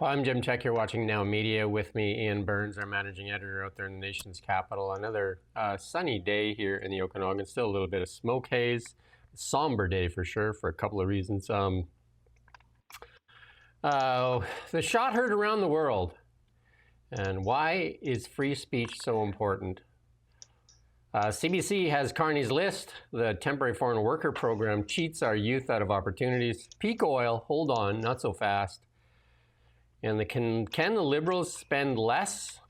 I'm Jim Check. You're watching Now Media. With me, Ian Burns, our managing editor out there in the nation's capital. Another sunny day here in the Okanagan. Still a little bit of smoke haze. Somber day for sure for a couple of reasons. The shot heard around the world. And why is free speech so important? CBC has Carney's list. The temporary foreign worker program cheats our youth out of opportunities. Peak oil, hold on, not so fast. And can the Liberals spend less?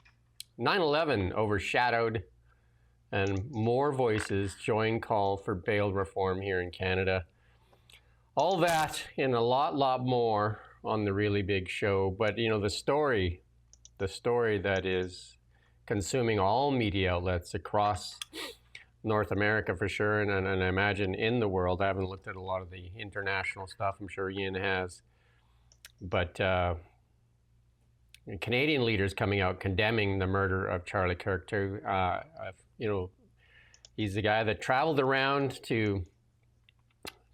9/11 overshadowed, and more voices join call for bail reform here in Canada. All that and a lot more on the really big show. But you know, the story that is consuming all media outlets across North America for sure, and I imagine in the world. I haven't looked at a lot of the international stuff. I'm sure Ian has, but. Canadian leaders coming out condemning the murder of Charlie Kirk too. You know, he's the guy that traveled around to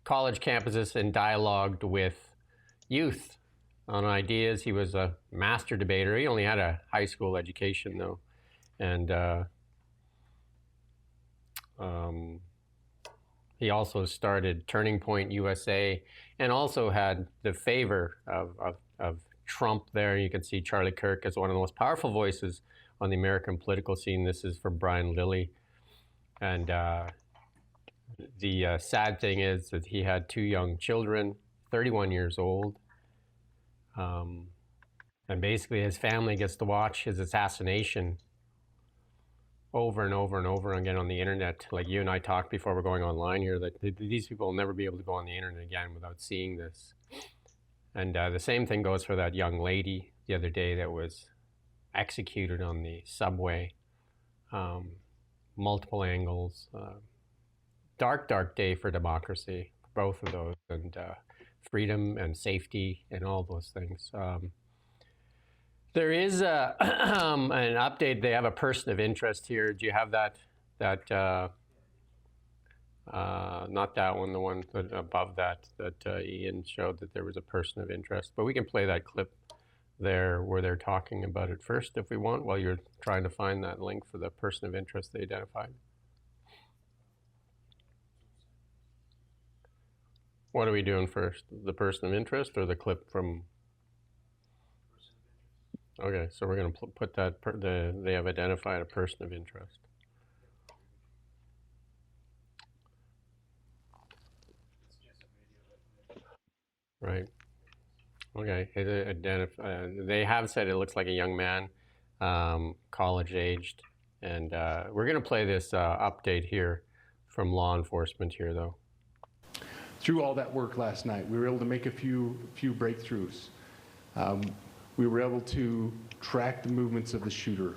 college campuses and dialogued with youth on ideas. He was a master debater. He only had a high school education though. And he also started Turning Point USA and also had the favor of Trump there. You can see Charlie Kirk as one of the most powerful voices on the American political scene. This is from Brian Lilly. And the sad thing is that he had two young children, 31 years old. And basically his family gets to watch his assassination over and over and over again on the internet. Like you and I talked before we're going online here, that these people will never be able to go on the internet again without seeing this. And the same thing goes for that young lady the other day that was executed on the subway. Multiple angles. Dark day for democracy, both of those, and freedom and safety and all those things. There is an update. They have a person of interest here. Do you have that not that one, the one above that Ian showed that there was a person of interest. But we can play that clip there where they're talking about it first if we want, while you're trying to find that link for the person of interest they identified. What are we doing first? The person of interest or the clip from... Okay, so we're going to put that, they have identified a person of interest. Right. Okay. They have said it looks like a young man, college-aged, and we're going to play this update here from law enforcement here, though. Through all that work last night, we were able to make a few breakthroughs. We were able to track the movements of the shooter.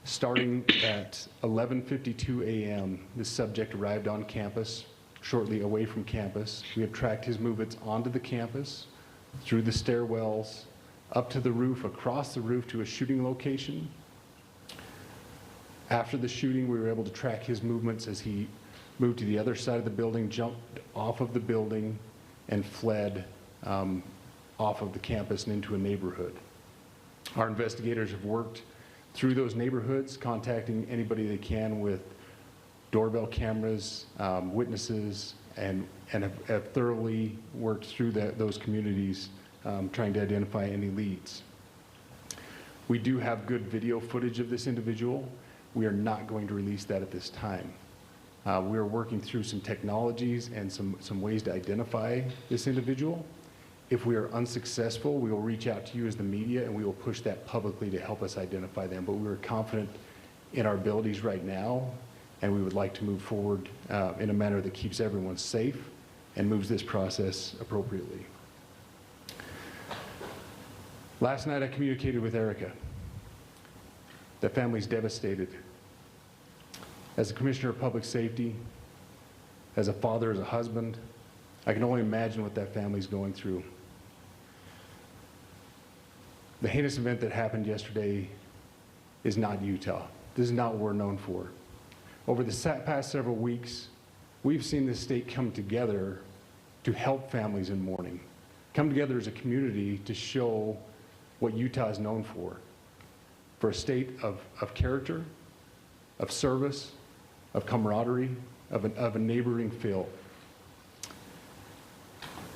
Starting at 11:52 a.m., the subject arrived on campus. Shortly away from campus. We have tracked his movements onto the campus, through the stairwells, up to the roof, across the roof to a shooting location. After the shooting, we were able to track his movements as he moved to the other side of the building, jumped off of the building, and fled off of the campus and into a neighborhood. Our investigators have worked through those neighborhoods, contacting anybody they can with doorbell cameras, witnesses, and have thoroughly worked through those communities, trying to identify any leads. We do have good video footage of this individual. We are not going to release that at this time. We are working through some technologies and some ways to identify this individual. If we are unsuccessful, we will reach out to you as the media and we will push that publicly to help us identify them. But we are confident in our abilities right now, and we would like to move forward in a manner that keeps everyone safe and moves this process appropriately. Last night I communicated with Erica. The family's devastated. As a Commissioner of Public Safety, as a father, as a husband, I can only imagine what that family's going through. The heinous event that happened yesterday is not Utah. This is not what we're known for. Over the past several weeks, we've seen this state come together to help families in mourning, come together as a community to show what Utah is known for a state of character, of service, of camaraderie, of a neighboring feel.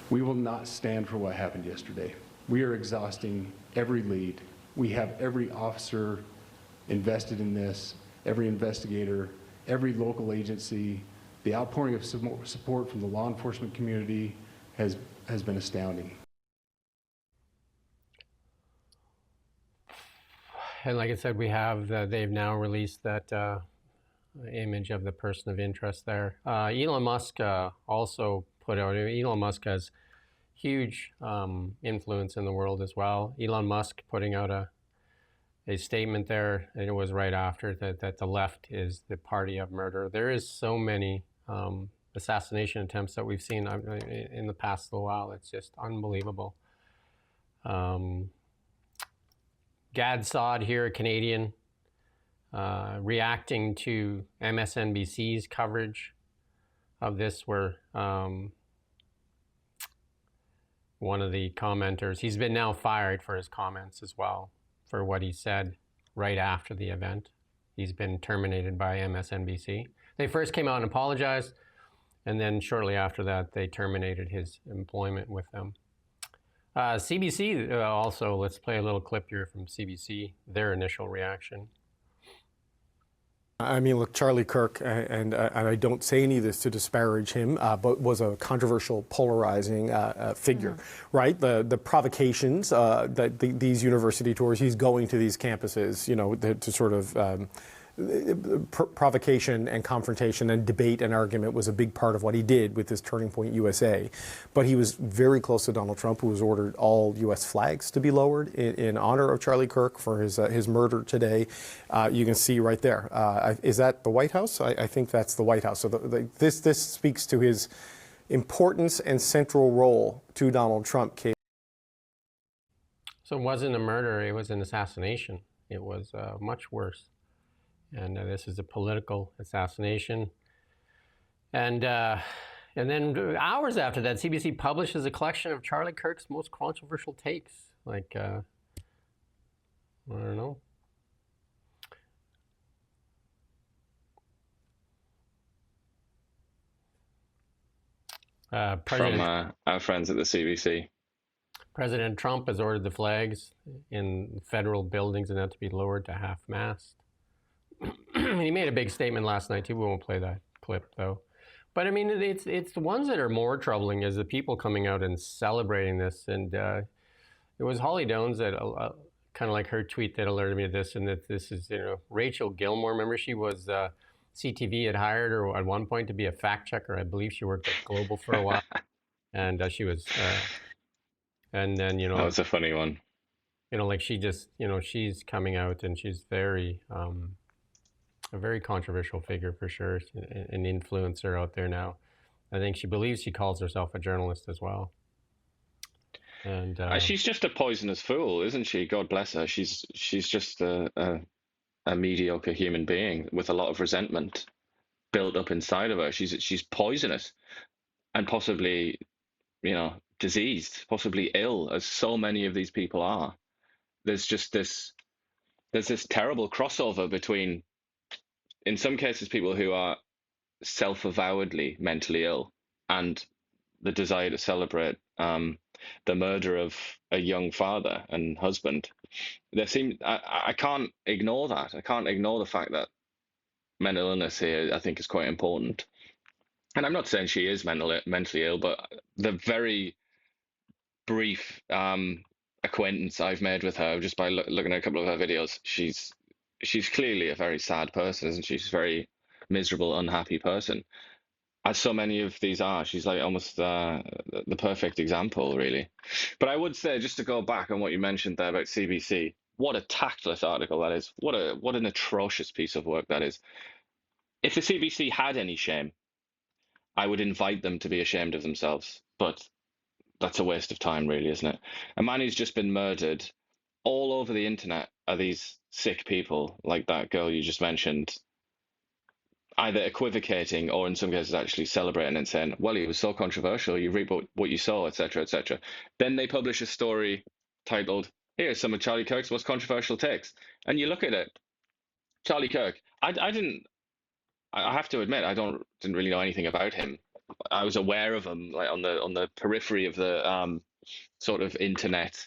We will not stand for what happened yesterday. We are exhausting every lead. We have every officer invested in this, every investigator, every local agency. The outpouring of support from the law enforcement community has been astounding. And like I said, we have, they've now released that image of the person of interest there. Elon Musk also put out, Elon Musk has huge influence in the world as well. Elon Musk putting out a statement there, and it was right after that the left is the party of murder. There is so many assassination attempts that we've seen in the past little while. It's just unbelievable. Gad Saad here, a Canadian, reacting to MSNBC's coverage of this, where one of the commenters, he's been now fired for his comments as well, for what he said right after the event. He's been terminated by MSNBC. They first came out and apologized, and then shortly after that, they terminated his employment with them. CBC also, let's play a little clip here from CBC, their initial reaction. I mean, look, Charlie Kirk, and I don't say any of this to disparage him, but was a controversial, polarizing figure, right? The provocations that these university tours, he's going to these campuses, you know, to sort of provocation and confrontation and debate and argument was a big part of what he did with this Turning Point USA. But he was very close to Donald Trump, who has ordered all U.S. flags to be lowered in honor of Charlie Kirk for his murder today. You can see right there. Is that the White House? I think that's the White House. So this speaks to his importance and central role to Donald Trump. So it wasn't a murder, it was an assassination. It was much worse. And this is a political assassination. And then hours after that, CBC publishes a collection of Charlie Kirk's most controversial takes. Like, I don't know. From our friends at the CBC. President Trump has ordered the flags in federal buildings and that to be lowered to half-mast. He made a big statement last night too. We won't play that clip though. But I mean, it's the ones that are more troubling is the people coming out and celebrating this. And it was Holly Dones that kind of like her tweet that alerted me to this, and that this is, you know, Rachel Gilmore. Remember, she was CTV had hired her at one point to be a fact checker. I believe she worked at Global for a while, and she was. And then, you know, that was a funny one. You know, like she just, you know, she's coming out and she's very. A very controversial figure for sure, an influencer out there now. I think she believes she calls herself a journalist as well. And she's just a poisonous fool, isn't she? God bless her. She's just a mediocre human being with a lot of resentment built up inside of her. She's poisonous and possibly, you know, diseased, possibly ill, as so many of these people are. There's this terrible crossover between, in some cases, people who are self-avowedly mentally ill and the desire to celebrate the murder of a young father and husband. I can't ignore that. I can't ignore the fact that mental illness here, I think, is quite important. And I'm not saying she is mentally ill, but the very brief acquaintance I've made with her just by looking at a couple of her videos, she's clearly a very sad person, isn't she? She's a very miserable, unhappy person, as so many of these are. She's like almost the perfect example, really. But I would say, just to go back on what you mentioned there about CBC, what a tactless article that is. What an atrocious piece of work that is. If the CBC had any shame, I would invite them to be ashamed of themselves. But that's a waste of time, really, isn't it? A man who's just been murdered. All over the internet are these sick people, like that girl you just mentioned, either equivocating or in some cases actually celebrating and saying, well, he was so controversial, you reap what you saw, etc., etc. Then they publish a story titled, Here's some of Charlie Kirk's most controversial takes. And you look at it, Charlie Kirk, I have to admit, didn't really know anything about him. I was aware of him like on the periphery of the sort of internet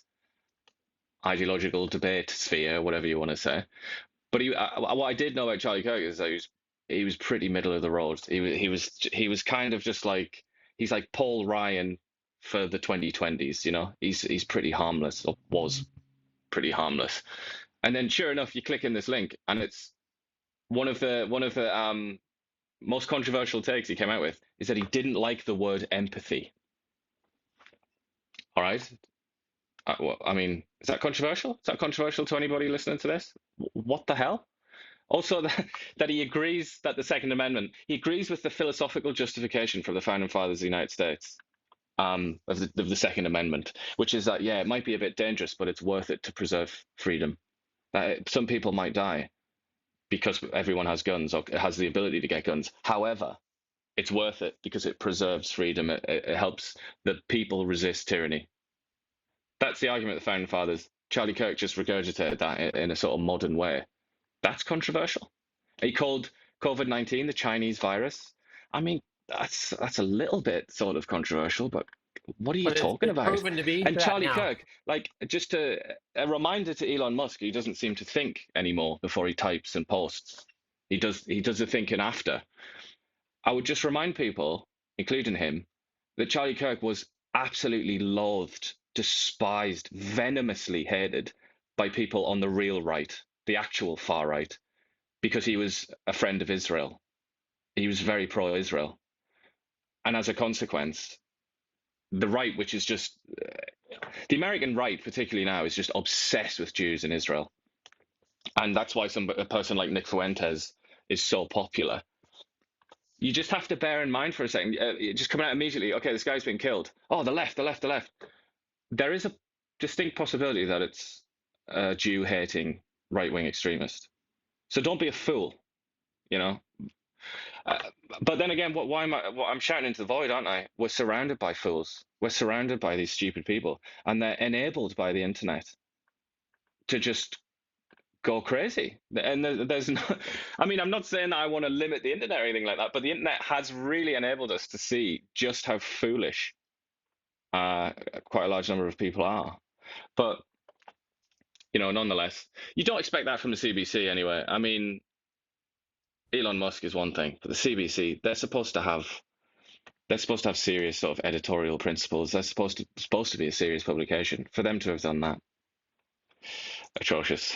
ideological debate sphere, whatever you want to say. But what I did know about Charlie Kirk is that he was pretty middle of the road. He was kind of just like he's like Paul Ryan for the 2020s. You know, he's pretty harmless, or was pretty harmless. And then sure enough, you click in this link, and it's one of the most controversial takes he came out with is that he didn't like the word empathy. All right. Well, I mean, is that controversial? Is that controversial to anybody listening to this? What the hell? Also, that he agrees that the Second Amendment, he agrees with the philosophical justification from the founding fathers of the United States of the Second Amendment, which is that, yeah, it might be a bit dangerous, but it's worth it to preserve freedom. That some people might die because everyone has guns or has the ability to get guns. However, it's worth it because it preserves freedom. It helps the people resist tyranny. That's the argument of the founding fathers. Charlie Kirk just regurgitated that in a sort of modern way. That's controversial. He called COVID-19 the Chinese virus. I mean, that's a little bit sort of controversial, but what are you But talking it's about? proven to be And that Charlie now. Kirk, like, just a reminder to Elon Musk, he doesn't seem to think anymore before he types and posts. He does the thinking after. I would just remind people, including him, that Charlie Kirk was absolutely loathed, despised, venomously hated by people on the real right, the actual far right, because he was a friend of Israel. He was very pro-Israel. And as a consequence, the right, which is just the American right, particularly now, is just obsessed with Jews in Israel. And that's why a person like Nick Fuentes is so popular. You just have to bear in mind for a second, just coming out immediately, okay, this guy's been killed. Oh, the left, the left, the left. There is a distinct possibility that it's a Jew-hating right-wing extremist. So don't be a fool, you know. Uh, but then again, I'm shouting into the void, aren't I? We're surrounded by fools. We're surrounded by these stupid people, and they're enabled by the internet to just go crazy. And there's no, I mean, I'm not saying that I want to limit the internet or anything like that, but the internet has really enabled us to see just how foolish quite a large number of people are. But, you know, nonetheless, you don't expect that from the CBC anyway. I mean, Elon Musk is one thing, but the CBC, they're supposed to have serious sort of editorial principles. They're supposed to be a serious publication. For them to have done that, atrocious.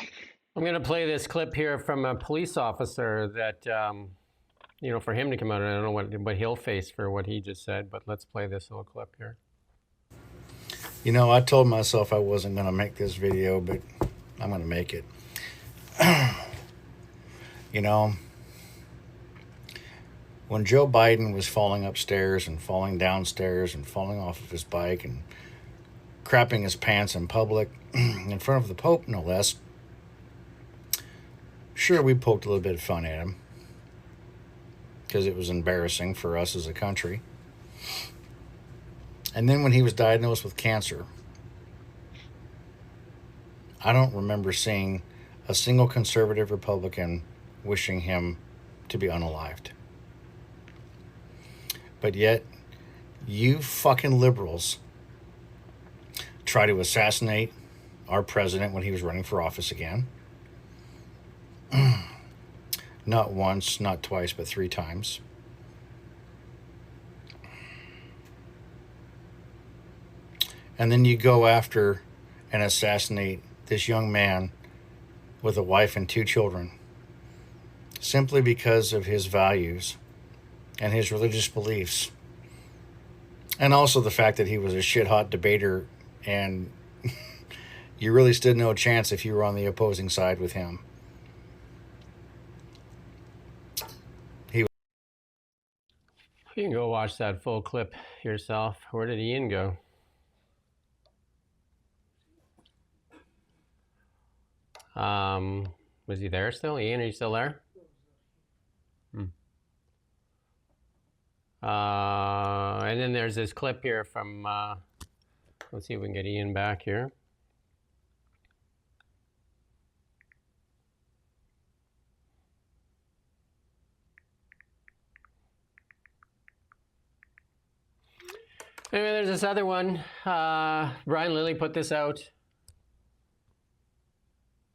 I'm going to play this clip here from a police officer that, you know, for him to come out, I don't know what he'll face for what he just said, but let's play this little clip here. You know, I told myself I wasn't going to make this video, but I'm going to make it. You know, when Joe Biden was falling upstairs and falling downstairs and falling off of his bike and crapping his pants in public, in front of the Pope, no less, sure, we poked a little bit of fun at him because it was embarrassing for us as a country. And then when he was diagnosed with cancer, I don't remember seeing a single conservative Republican wishing him to be unalived. But yet, you fucking liberals try to assassinate our president when he was running for office again. Not once, not twice, but 3 times. And then you go after and assassinate this young man with a wife and 2 children simply because of his values and his religious beliefs. And also the fact that he was a shit-hot debater and you really stood no chance if you were on the opposing side with him. You can go watch that full clip yourself. Where did Ian go? Was he there still? Ian, are you still there? And then there's this clip here from, let's see if we can get Ian back here. Anyway, there's this other one. Brian Lilly put this out.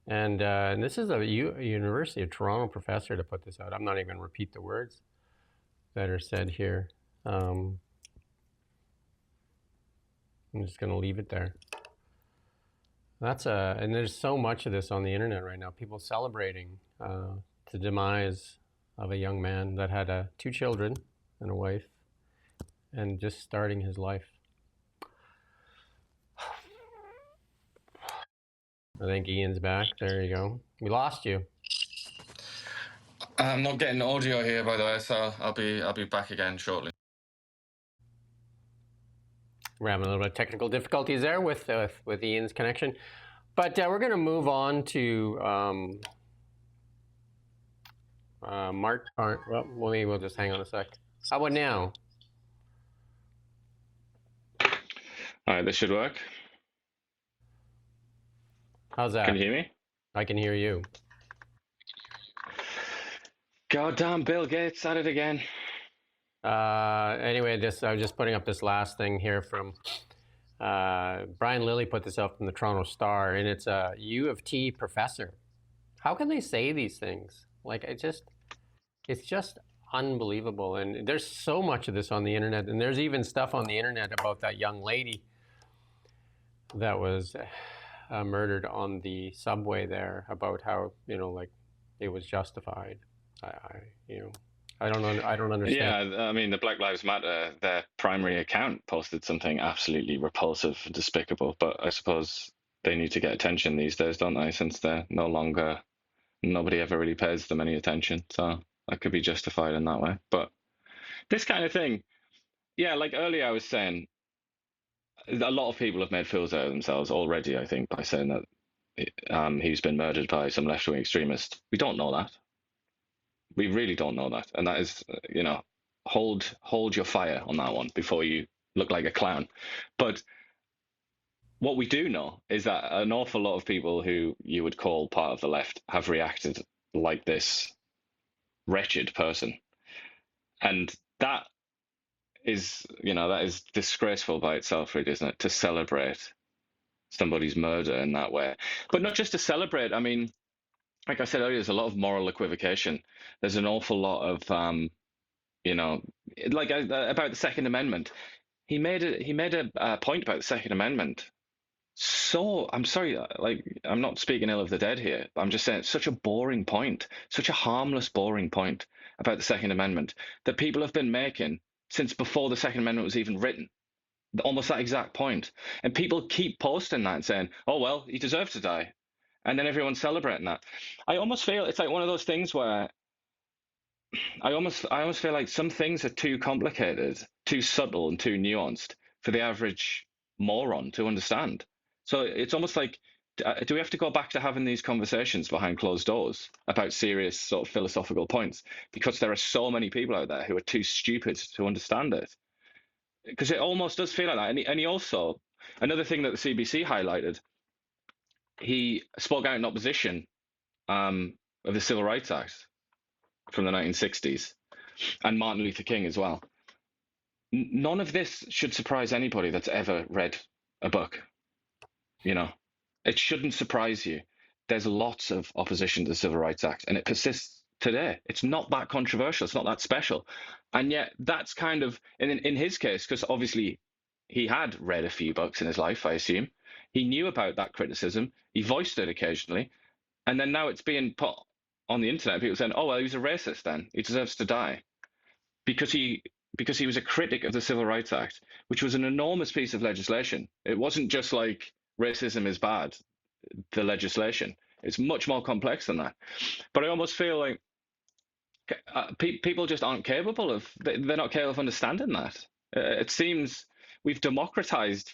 And this is a University of Toronto professor to put this out. I'm not even going to repeat the words that are said here. I'm just going to leave it there. And there's so much of this on the internet right now. People celebrating the demise of a young man that had 2 children and a wife, and just starting his life. I think Ian's back. There you go. We lost you. I'm not getting audio here, by the way, so I'll be back again shortly. We're having a little bit of technical difficulties there with Ian's connection, but we're going to move on to Mark. Well, maybe we'll just hang on a sec. How about now? All right, this should work. How's that? Can you hear me? I can hear you. Goddamn Bill Gates at it again. Anyway, I was just putting up this last thing here from Brian Lilly put this up from the Toronto Star, and it's a U of T professor. How can they say these things? Like, it's just unbelievable. And there's so much of this on the internet, and there's even stuff on the internet about that young lady that was murdered on the subway there, about how, like, it was justified. I don't understand. Yeah, I mean, the Black Lives Matter, their primary account posted something absolutely repulsive and despicable, but I suppose they need to get attention these days, don't they, since they're no longer, nobody ever really pays them any attention, so that could be justified in that way. But this kind of thing, yeah, like earlier I was saying, a lot of people have made fools out of themselves already, I think, by saying that he's been murdered by some left-wing extremist. We don't know that. We really don't know that. And that is, hold your fire on that one before you look like a clown. But what we do know is that an awful lot of people who you would call part of the left have reacted like this wretched person. And that is disgraceful by itself, really, isn't it? To celebrate somebody's murder in that way. But not just to celebrate, I mean, like I said earlier, there's a lot of moral equivocation. There's an awful lot of, about the Second Amendment. He made a point about the Second Amendment. So I'm sorry, I'm not speaking ill of the dead here, but I'm just saying it's such a boring point, such a harmless, boring point about the Second Amendment that people have been making since before the Second Amendment was even written. Almost that exact point. And people keep posting that and saying, oh, well, he deserves to die. And then everyone's celebrating that. I almost feel it's like one of those things where I almost feel like some things are too complicated, too subtle, and too nuanced for the average moron to understand. So it's almost like, do we have to go back to having these conversations behind closed doors about serious sort of philosophical points because there are so many people out there who are too stupid to understand it? Because it almost does feel like that. And he also, another thing that the CBC highlighted, he spoke out in opposition of the Civil Rights Act from the 1960s and Martin Luther King as well. None of this should surprise anybody that's ever read a book. It shouldn't surprise you. There's lots of opposition to the Civil Rights Act, and it persists today. It's not that controversial. It's not that special. And yet that's kind of, in his case, because obviously he had read a few books in his life, I assume. He knew about that criticism. He voiced it occasionally. And then now it's being put on the internet. People saying, oh, well, he was a racist then. He deserves to die. Because he was a critic of the Civil Rights Act, which was an enormous piece of legislation. It wasn't just like racism is bad, the legislation. It's much more complex than that. But I almost feel like people just aren't capable of, they're not capable of understanding that. It seems we've democratized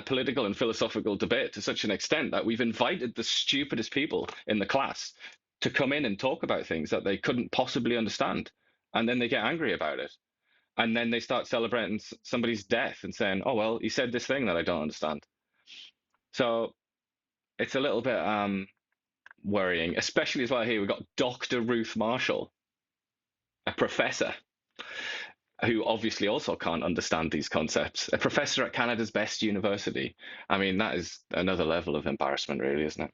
political and philosophical debate to such an extent that we've invited the stupidest people in the class to come in and talk about things that they couldn't possibly understand. And then they get angry about it. And then they start celebrating somebody's death and saying, oh, well, he said this thing that I don't understand. So it's a little bit worrying, especially as well here. We've got Dr. Ruth Marshall, a professor. who obviously also can't understand these concepts. A professor at Canada's best university. I mean, that is another level of embarrassment, really, isn't it?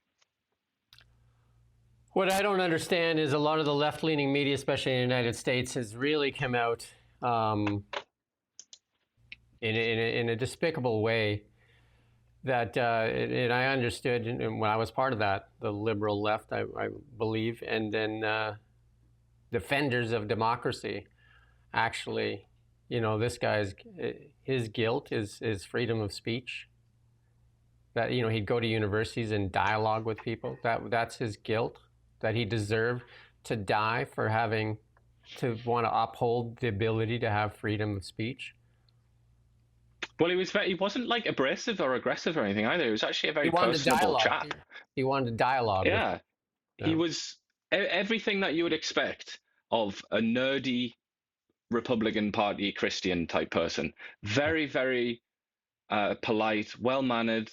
What I don't understand is a lot of the left-leaning media, especially in the United States, has really come out in a despicable way. That and I understood, and when I was part of that, the liberal left, I believe, and then defenders of democracy. Actually, this guy's his guilt is freedom of speech. That he'd go to universities and dialogue with people. That's his guilt. That he deserved to die for having to want to uphold the ability to have freedom of speech. Well, he wasn't like abrasive or aggressive or anything either. He was actually a very personable chap. He wanted to dialogue. Yeah. He was everything that you would expect of a nerdy Republican Party Christian type person. Very, very polite, well-mannered.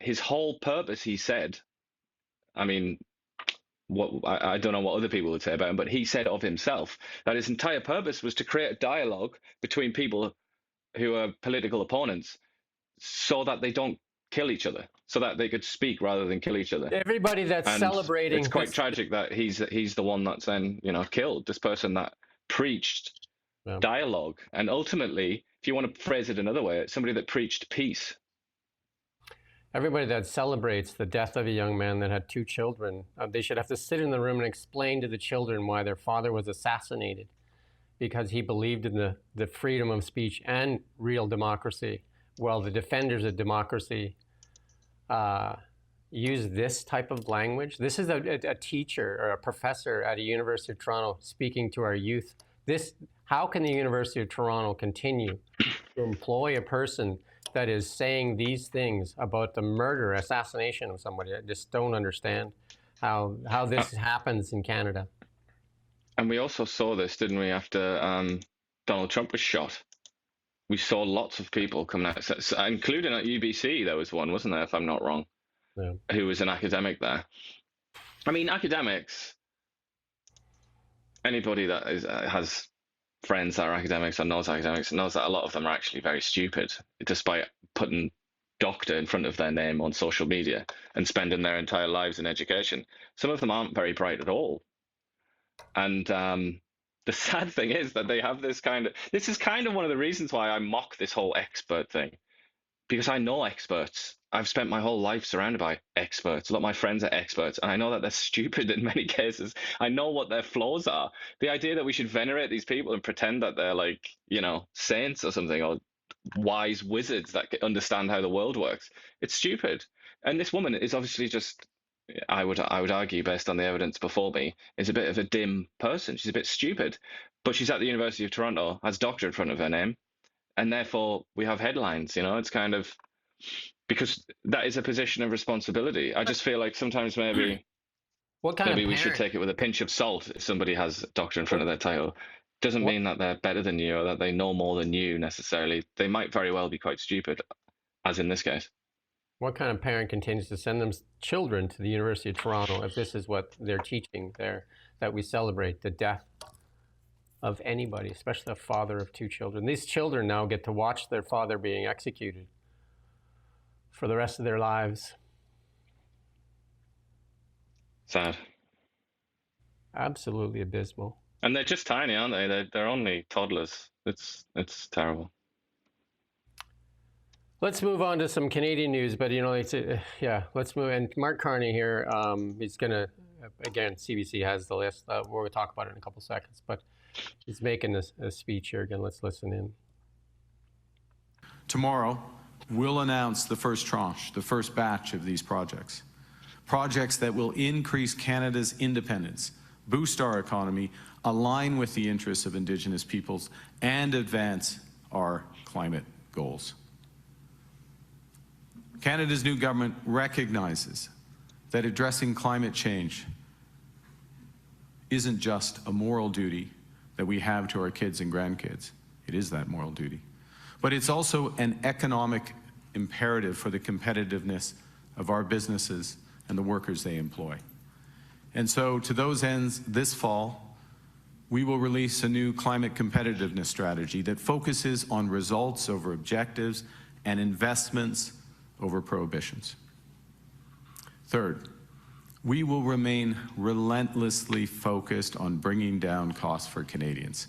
His whole purpose, he said, I mean, I don't know what other people would say about him, but he said of himself that his entire purpose was to create a dialogue between people who are political opponents so that they don't kill each other, so that they could speak rather than kill each other. Everybody that's celebrating. It's quite tragic that he's the one that's then, killed, this person that preached dialogue. And ultimately, if you want to phrase it another way, it's somebody that preached peace. Everybody that celebrates the death of a young man that had 2 children, they should have to sit in the room and explain to the children why their father was assassinated because he believed in the freedom of speech and real democracy. Well, the defenders of democracy use this type of language. This is a teacher or a professor at a University of Toronto speaking to our youth. How can the University of Toronto continue to employ a person that is saying these things about the murder, assassination of somebody? I just don't understand how this happens in Canada. And we also saw this, didn't we, after Donald Trump was shot? We saw lots of people coming out, including at UBC, there was one, wasn't there, if I'm not wrong, who was an academic there. I mean, academics, anybody that has friends that are academics or knows academics knows that a lot of them are actually very stupid, despite putting doctor in front of their name on social media and spending their entire lives in education. Some of them aren't very bright at all. And the sad thing is that they have this is kind of one of the reasons why I mock this whole expert thing, because I know experts. I've spent my whole life surrounded by experts. A lot of my friends are experts, and I know that they're stupid in many cases. I know what their flaws are. The idea that we should venerate these people and pretend that they're like, saints or something, or wise wizards that understand how the world works, it's stupid. And this woman is obviously just, I would argue, based on the evidence before me, is a bit of a dim person. She's a bit stupid, but she's at the University of Toronto, has doctor in front of her name, and therefore we have headlines. It's kind of because that is a position of responsibility. I just feel like sometimes maybe we should take it with a pinch of salt if somebody has doctor in front of their title. Doesn't mean that they're better than you or that they know more than you necessarily. They might very well be quite stupid, as in this case. What kind of parent continues to send them children to the University of Toronto if this is what they're teaching there, that we celebrate the death of anybody, especially a father of 2 children? These children now get to watch their father being executed for the rest of their lives. Sad. Absolutely abysmal. And they're just tiny, aren't they? They're only toddlers. It's terrible. Let's move on to some Canadian news, but let's move. And Mark Carney here, he's gonna, again, CBC has the list. We're gonna talk about it in a couple seconds, but he's making a speech here again. Let's listen in. Tomorrow, we'll announce the first tranche, the first batch of these projects. Projects that will increase Canada's independence, boost our economy, align with the interests of Indigenous peoples, and advance our climate goals. Canada's new government recognizes that addressing climate change isn't just a moral duty that we have to our kids and grandkids. It is that moral duty. But it's also an economic imperative for the competitiveness of our businesses and the workers they employ. And so to those ends, this fall, we will release a new climate competitiveness strategy that focuses on results over objectives and investments over prohibitions. Third, we will remain relentlessly focused on bringing down costs for Canadians,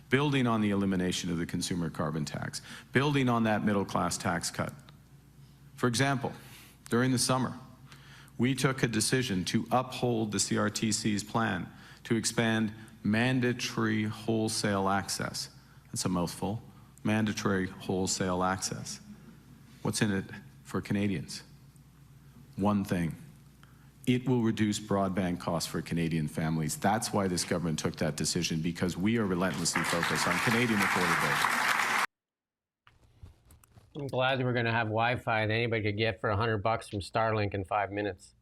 building on the elimination of the consumer carbon tax, building on that middle-class tax cut. For example, during the summer, we took a decision to uphold the CRTC's plan to expand mandatory wholesale access. That's a mouthful. Mandatory wholesale access. What's in it for Canadians? One thing. It will reduce broadband costs for Canadian families. That's why this government took that decision, because we are relentlessly focused on Canadian affordability. I'm glad that we're going to have Wi-Fi that anybody could get for $100 from Starlink in 5 minutes.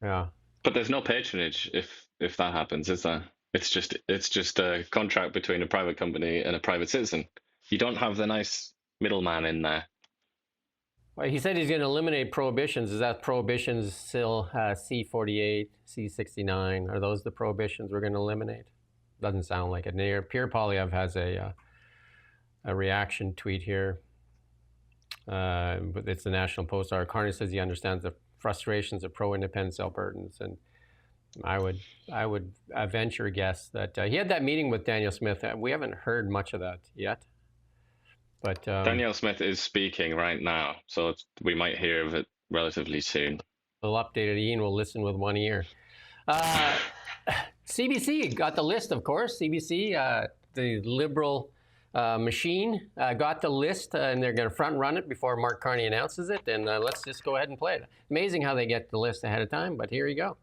Yeah. But there's no patronage if that happens, is there? It's just a contract between a private company and a private citizen. You don't have the nice middleman in there. Well, he said he's going to eliminate prohibitions. Is that prohibitions still C-48, C-69? Are those the prohibitions we're going to eliminate? Doesn't sound like it. Pierre Poilievre has a reaction tweet here. But it's the National Post. Carney says he understands the frustrations of pro-independence Albertans, and I would venture a guess that he had that meeting with Daniel Smith. We haven't heard much of that yet. But Daniel Smith is speaking right now, so we might hear of it relatively soon. We'll update it. Ian will listen with one ear. CBC got the list, of course. CBC, the Liberal machine, got the list, and they're going to front run it before Mark Carney announces it. And let's just go ahead and play it. Amazing how they get the list ahead of time, but here you go.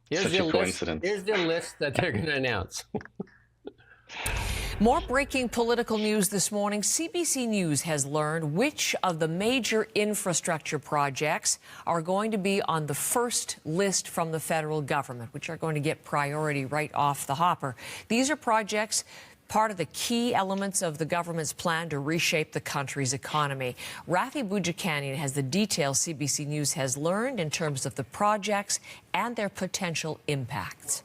Here's Such a coincidence. Here's the list that they're going to announce. More breaking political news this morning. CBC News has learned which of the major infrastructure projects are going to be on the first list from the federal government, which are going to get priority right off the hopper. These are projects part of the key elements of the government's plan to reshape the country's economy. Rafi Boudjikanian has the details CBC News has learned in terms of the projects and their potential impacts.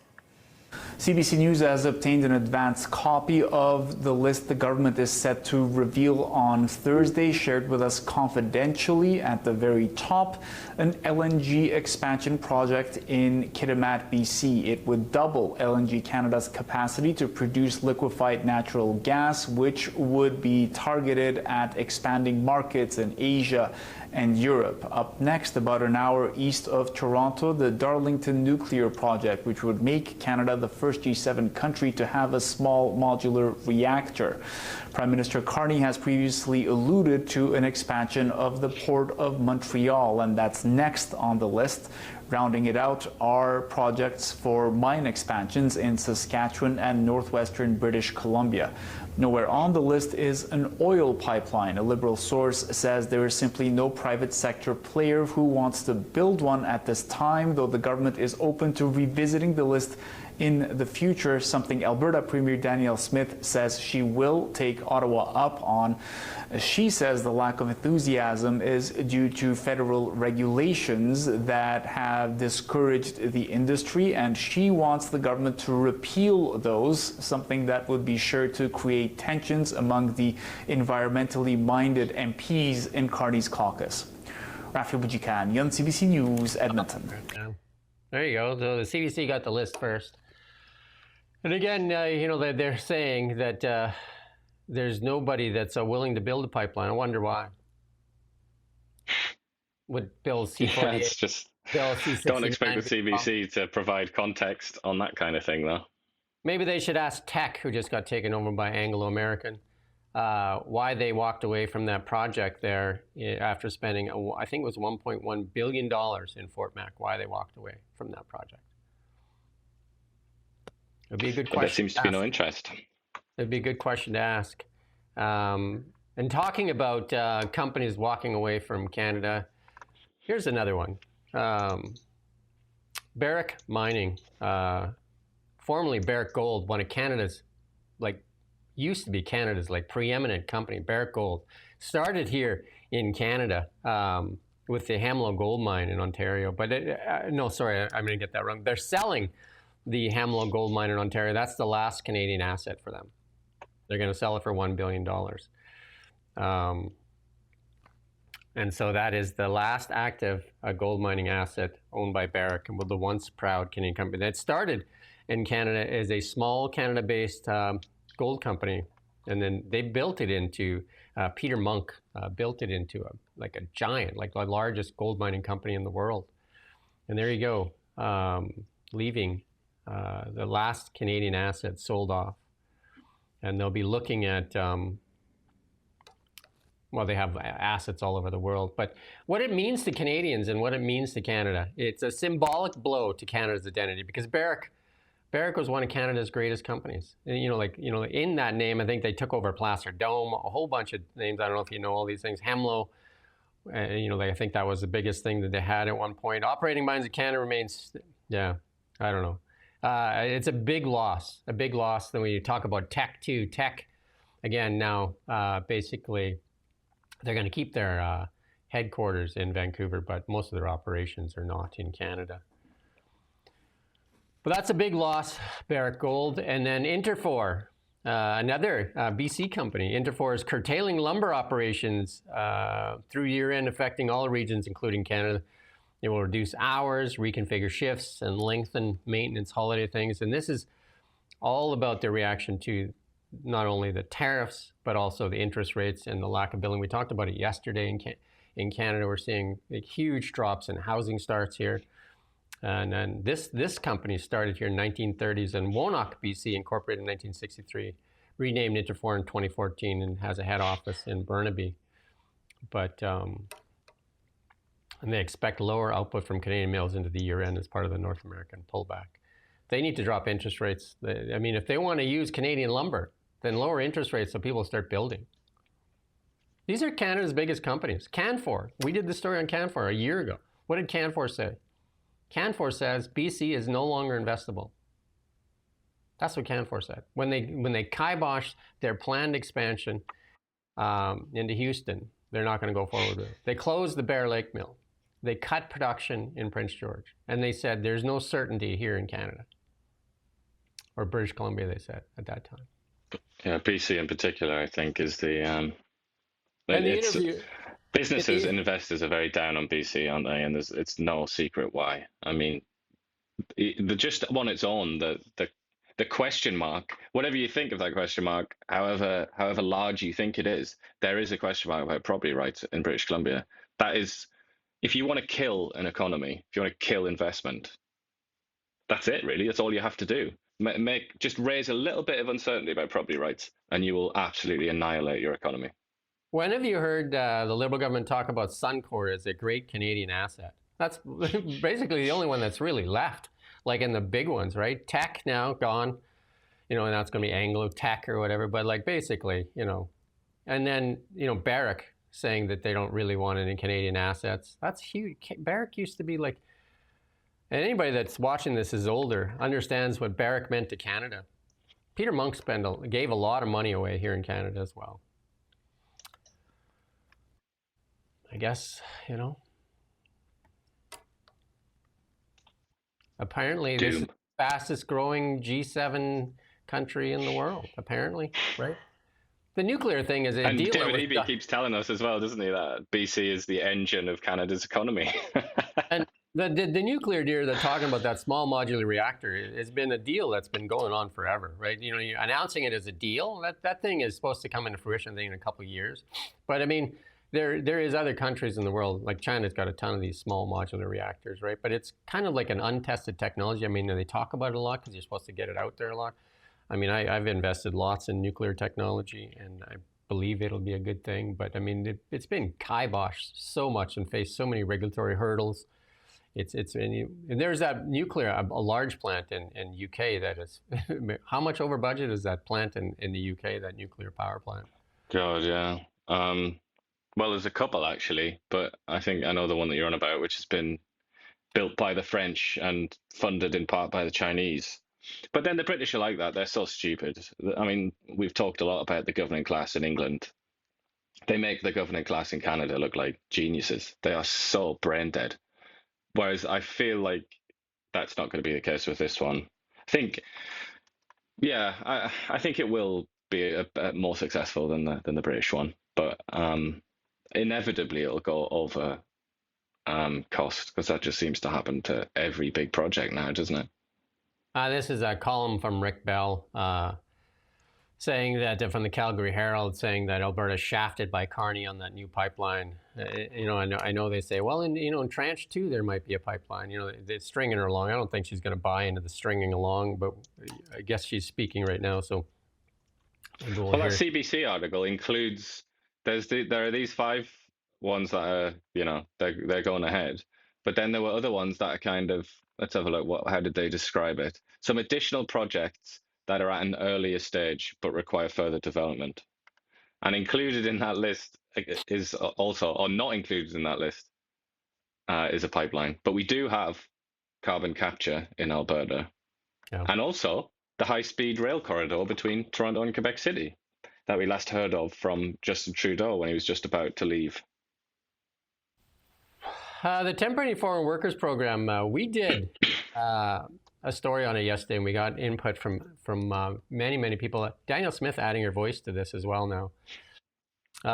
CBC News has obtained an advance copy of the list the government is set to reveal on Thursday, shared with us confidentially. At the very top, an LNG expansion project in Kitimat, BC. It would double LNG Canada's capacity to produce liquefied natural gas, which would be targeted at expanding markets in Asia and Europe. Up next, about an hour east of Toronto, the Darlington nuclear project, which would make Canada the first G7 country to have a small modular reactor. Prime Minister Carney has previously alluded to an expansion of the Port of Montreal, and that's next on the list. Rounding it out are projects for mine expansions in Saskatchewan and northwestern British Columbia. Nowhere on the list is an oil pipeline. A Liberal source says there is simply no private sector player who wants to build one at this time, though the government is open to revisiting the list in the future, something Alberta Premier Danielle Smith says she will take Ottawa up on. She says the lack of enthusiasm is due to federal regulations that have discouraged the industry, and she wants the government to repeal those, something that would be sure to create tensions among the environmentally minded MPs in Carney's caucus. Rafi Boudjikanian, CBC News, Edmonton. There you go. So the CBC got the list first. And again, they're saying that there's nobody that's willing to build a pipeline. I wonder why. Would Bill C-48? Yeah, it's just don't expect the CBC to provide context on that kind of thing, though. Maybe they should ask Teck, who just got taken over by Anglo-American, why they walked away from that project there after spending, I think it was $1.1 billion in Fort Mac, why they walked away from that project. It'd be a good question. There seems to be no interest. It'd be a good question to ask. And talking about companies walking away from Canada, here's another one. Barrick Mining, formerly Barrick Gold, one of Canada's, used to be Canada's preeminent company. Barrick Gold started here in Canada with the Hemlo Gold Mine in Ontario. But I'm going to get that wrong. They're selling the Hemlo gold mine in Ontario, that's the last Canadian asset for them. They're going to sell it for $1 billion. And so that is the last active gold mining asset owned by Barrick, and with the once proud Canadian company that started in Canada as a small Canada-based gold company, and then they built it into Peter Monk built it into a giant, like the largest gold mining company in the world. And there you go, leaving the last Canadian asset sold off, and they'll be looking at. Well, they have assets all over the world, but what it means to Canadians and what it means to Canada, it's a symbolic blow to Canada's identity, because Barrick was one of Canada's greatest companies. And, in that name, I think they took over Placer Dome, a whole bunch of names. I don't know if you know all these things. Hemlo, I think that was the biggest thing that they had at one point. Operating Mines of Canada remains, I don't know. It's a big loss. Then when you talk about Teck too, Teck, again, now basically, they're going to keep their headquarters in Vancouver, but most of their operations are not in Canada. But that's a big loss, Barrick Gold. And then Interfor, another BC company. Interfor is curtailing lumber operations through year-end, affecting all regions, including Canada. It will reduce hours, reconfigure shifts, and lengthen maintenance holiday things. And this is all about their reaction to not only the tariffs, but also the interest rates and the lack of billing. We talked about it yesterday in Canada. We're seeing huge drops in housing starts here. And then this company started here in 1930s, and Wonock, BC, incorporated in 1963, renamed Interfor in 2014, and has a head office in Burnaby. But and they expect lower output from Canadian mills into the year end as part of the North American pullback. They need to drop interest rates. I mean, if they want to use Canadian lumber, then lower interest rates so people start building. These are Canada's biggest companies. Canfor, we did the story on Canfor a year ago. What did Canfor say? Canfor says BC is no longer investable. That's what Canfor said. When they kiboshed their planned expansion into Houston, they're not going to go forward with it. They closed the Bear Lake mill. They cut production in Prince George. And they said there's no certainty here in Canada. Or British Columbia, they said at that time. Yeah, BC in particular, I think, is the... businesses and investors are very down on BC, aren't they? And it's no secret why. I mean, just on its own, the question mark, whatever you think of that question mark, however large you think it is, there is a question mark about property rights in British Columbia. That is, if you want to kill an economy, if you want to kill investment, that's it, really. That's all you have to do. Just raise a little bit of uncertainty about property rights, and you will absolutely annihilate your economy. When have you heard the Liberal government talk about Suncor as a great Canadian asset? That's basically the only one that's really left, like in the big ones, right? Teck now gone, and that's going to be Anglo Teck or whatever, but basically, and then, Barrick saying that they don't really want any Canadian assets. That's huge. Barrick used to be like, and anybody that's watching this is older, understands what Barrick meant to Canada. Peter Monk gave a lot of money away here in Canada as well. I guess, apparently this is the fastest growing G7 country in the world, apparently, right? The nuclear thing is a and deal. David Eby keeps telling us as well, doesn't he, that BC is the engine of Canada's economy. And the nuclear deal, they're talking about, that small modular reactor, has been a deal that's been going on forever, right? You're announcing it as a deal. That thing is supposed to come into fruition, I think, in a couple of years. But I mean, there is other countries in the world, like China's got a ton of these small modular reactors, right? But it's kind of like an untested technology. I mean, they talk about it a lot because you're supposed to get it out there a lot. I mean, I've invested lots in nuclear technology, and I believe it'll be a good thing. But I mean, it's been kiboshed so much and faced so many regulatory hurdles. And there's that nuclear, a large plant in UK that is, how much over budget is that plant in the UK, that nuclear power plant? God, yeah. Well, there's a couple actually, but I think I know the one that you're on about, which has been built by the French and funded in part by the Chinese. But then the British are like that. They're so stupid. I mean, we've talked a lot about the governing class in England. They make the governing class in Canada look like geniuses. They are so brain dead. Whereas I feel like that's not going to be the case with this one. I think it will be a more successful than the British one, but inevitably it'll go over cost, because that just seems to happen to every big project now, doesn't it? This is a column from Rick Bell saying that, from the Calgary Herald, saying that Alberta's shafted by Carney on that new pipeline. I know they say, well, in Tranche 2 there might be a pipeline. They're stringing her along. I don't think she's going to buy into the stringing along, but I guess she's speaking right now. So, well, that CBC article includes there are these 5 ones that are they're going ahead, but then there were other ones that are kind of, let's have a look. How did they describe it? Some additional projects that are at an earlier stage but require further development. And included in that list is also, or not included in that list, is a pipeline. But we do have carbon capture in Alberta. Yeah. And also the high-speed rail corridor between Toronto and Quebec City that we last heard of from Justin Trudeau when he was just about to leave. The Temporary Foreign Workers Program, we did a story on it yesterday, and we got input from many people. Daniel Smith adding her voice to this as well now. You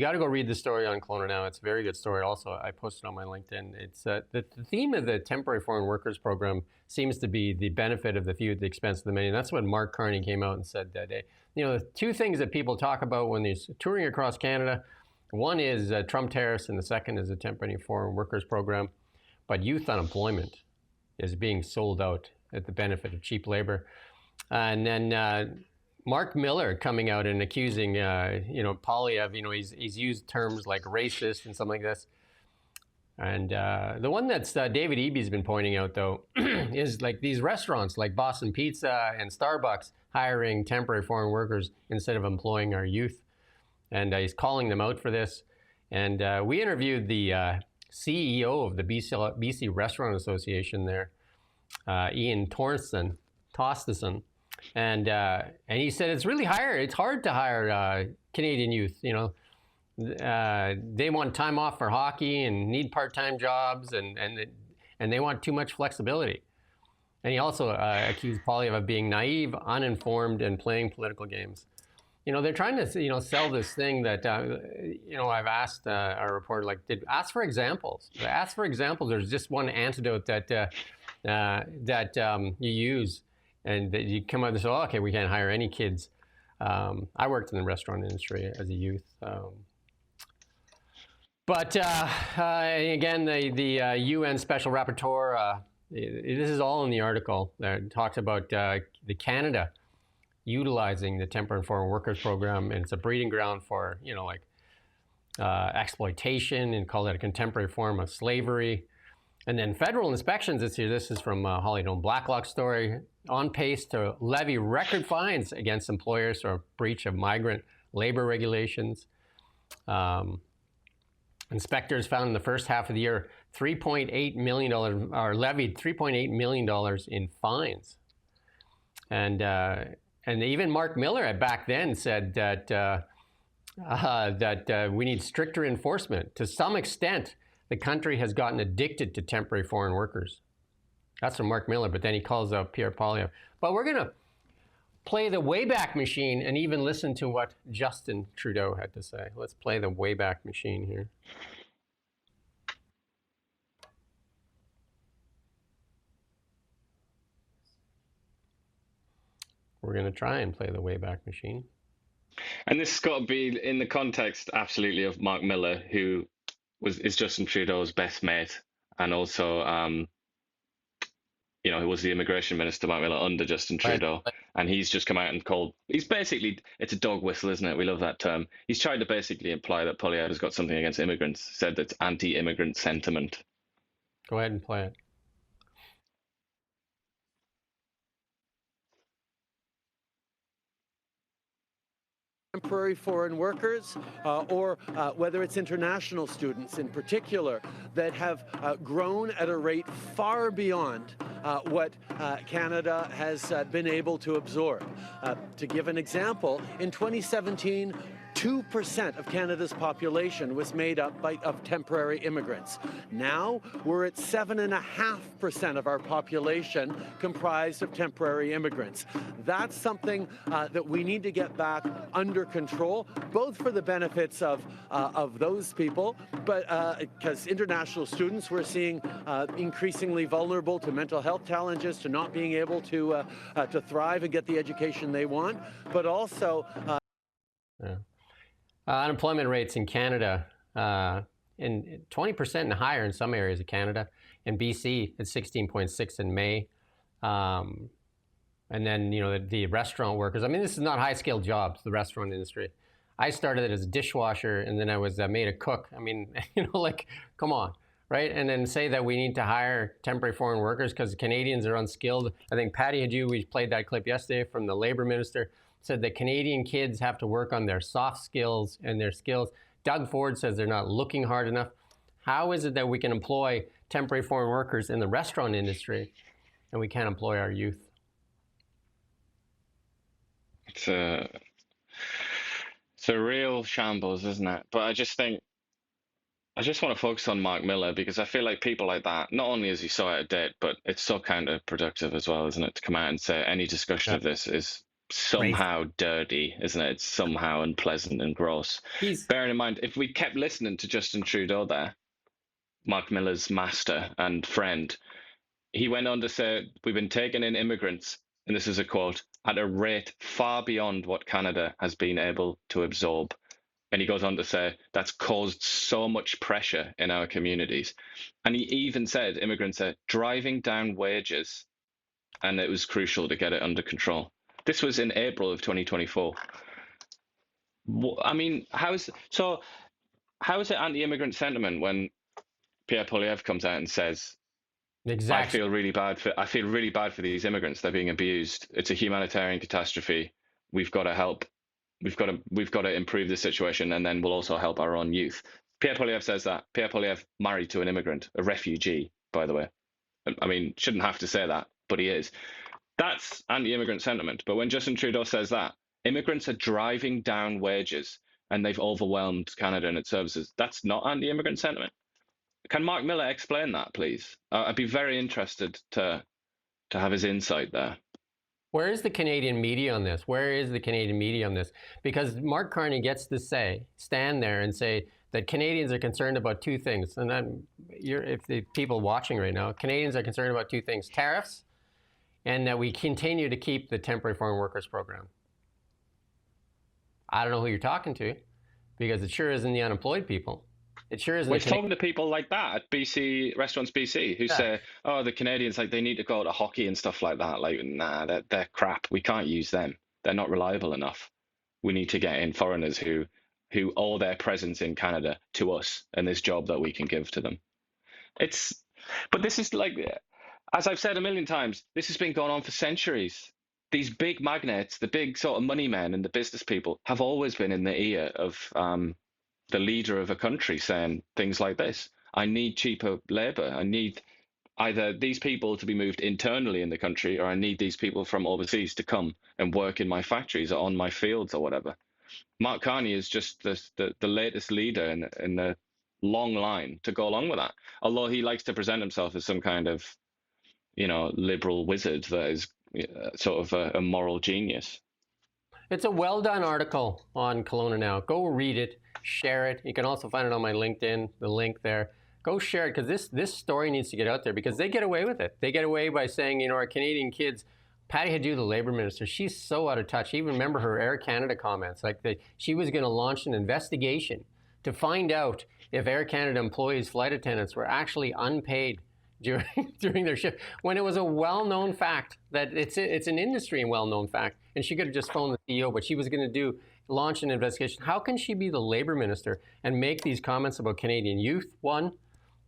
got to go read the story on Kelowna Now. It's a very good story. Also, I posted on my LinkedIn. It's the theme of the Temporary Foreign Workers Program seems to be the benefit of the few at the expense of the many. And that's what Mark Carney came out and said that day. The 2 things that people talk about when they're touring across Canada, one is Trump tariffs, and the second is the Temporary Foreign Workers Program. But youth unemployment is being sold out at the benefit of cheap labor. And then Mark Miller coming out and accusing, Poilievre, he's used terms like racist and something like this. And the one that's David Eby's been pointing out, though, is like these restaurants like Boston Pizza and Starbucks hiring temporary foreign workers instead of employing our youth. And he's calling them out for this. And we interviewed the CEO of the BC Restaurant Association there, Ian Torsten, and he said it's really it's hard to hire Canadian youth. They want time off for hockey and need part-time jobs, and they want too much flexibility. And he also accused Poilievre of being naive, uninformed, and playing political games. They're trying to sell this thing that I've asked our reporter, ask for examples. Ask for examples. There's just one antidote that you use, and that you come out and say, oh, okay, we can't hire any kids. I worked in the restaurant industry as a youth. But again, the UN Special Rapporteur, this is all in the article that talks about the Canada utilizing the Temporary Foreign Workers Program, and it's a breeding ground for, exploitation, and call it a contemporary form of slavery. And then federal inspections this year, this is from Holly Dome Blacklock story, on pace to levy record fines against employers for breach of migrant labor regulations. Inspectors found in the first half of the year $3.8 million, or levied $3.8 million in fines. And even Mark Miller back then said that we need stricter enforcement. To some extent, the country has gotten addicted to temporary foreign workers. That's from Mark Miller, but then he calls out Pierre Poilievre. But we're going to play the Wayback Machine and even listen to what Justin Trudeau had to say. Let's play the Wayback Machine here. We're going to try and play the Wayback Machine. And this has got to be in the context, absolutely, of Mark Miller, who is Justin Trudeau's best mate, and also, who was the immigration minister, Mark Miller, under Justin Trudeau. Right. And he's just come out and it's a dog whistle, isn't it? We love that term. He's tried to basically imply that Poilievre has got something against immigrants, said that's anti-immigrant sentiment. Go ahead and play it. Temporary foreign workers, or whether it's international students in particular, that have grown at a rate far beyond what Canada has been able to absorb. To give an example, in 2017, 2% of Canada's population was made up of temporary immigrants. Now we're at 7.5% of our population comprised of temporary immigrants. That's something that we need to get back under control, both for the benefits of those people, but because international students we're seeing increasingly vulnerable to mental health challenges, to not being able to thrive and get the education they want, but also unemployment rates in Canada, in 20% and higher in some areas of Canada. In BC, it's 16.6 in May. And then, you know, the restaurant workers. I mean, this is not high-skilled jobs, the restaurant industry. I started as a dishwasher, and then I was made a cook. I mean, you know, like, come on, right? And then say that we need to hire temporary foreign workers because Canadians are unskilled. I think Patty Hajdu, we played that clip yesterday from the Labour Minister, said that Canadian kids have to work on their soft skills and their skills. Doug Ford says they're not looking hard enough. How is it that we can employ temporary foreign workers in the restaurant industry and we can't employ our youth? It's a real shambles, isn't it? But I just want to focus on Mark Miller because I feel like people like that, not only is he so out of date, but it's so counterproductive as well, isn't it? To come out and say any discussion of this is somehow dirty, isn't it? It's somehow unpleasant and gross. Bearing in mind, if we kept listening to Justin Trudeau there, Mark Miller's master and friend, he went on to say, we've been taking in immigrants, and this is a quote, at a rate far beyond what Canada has been able to absorb. And he goes on to say, that's caused so much pressure in our communities. And he even said, immigrants are driving down wages, and it was crucial to get it under control. This was in April of 2024. I mean, how is it anti-immigrant sentiment when Pierre Poilievre comes out and says, exactly, I feel really bad for these immigrants. They're being abused. It's a humanitarian catastrophe. We've got to help. We've got to improve the situation, and then we'll also help our own youth. Pierre Poilievre says that. Pierre Poilievre married to an immigrant, a refugee, by the way. I mean, shouldn't have to say that, but he is. That's anti-immigrant sentiment. But when Justin Trudeau says that, immigrants are driving down wages and they've overwhelmed Canada and its services, that's not anti-immigrant sentiment. Can Mark Miller explain that, please? I'd be very interested to have his insight there. Where is the Canadian media on this? Where is the Canadian media on this? Because Mark Carney gets to stand there and say that Canadians are concerned about two things. And then if the people watching right now, Canadians are concerned about two things: tariffs, and that we continue to keep the temporary foreign workers program. I don't know who you're talking to, because it sure isn't the unemployed people. It sure isn't. We're talking to people like that at BC Restaurants BC who say, "Oh, the Canadians, like, they need to go to hockey and stuff like that. Like, nah, they're crap. We can't use them. They're not reliable enough. We need to get in foreigners who owe their presence in Canada to us and this job that we can give to them." But this is like, as I've said a million times, this has been going on for centuries. These big magnates, the big sort of money men and the business people, have always been in the ear of the leader of a country saying things like this. I need cheaper labor. I need either these people to be moved internally in the country, or I need these people from overseas to come and work in my factories or on my fields or whatever. Mark Carney is just the latest leader in the long line to go along with that. Although he likes to present himself as some kind of, liberal wizard that is sort of a moral genius. It's a well-done article on Kelowna Now. Go read it, share it. You can also find it on my LinkedIn, the link there. Go share it, because this story needs to get out there, because they get away with it. They get away by saying, our Canadian kids, Patty Hajdu, the Labour Minister, she's so out of touch. Even remember her Air Canada comments, she was going to launch an investigation to find out if Air Canada employees, flight attendants, were actually unpaid during their shift, when it was a well-known fact that it's an industry and well-known fact. And she could have just phoned the CEO, but she was going to launch an investigation. How can she be the Labour Minister and make these comments about Canadian youth, one,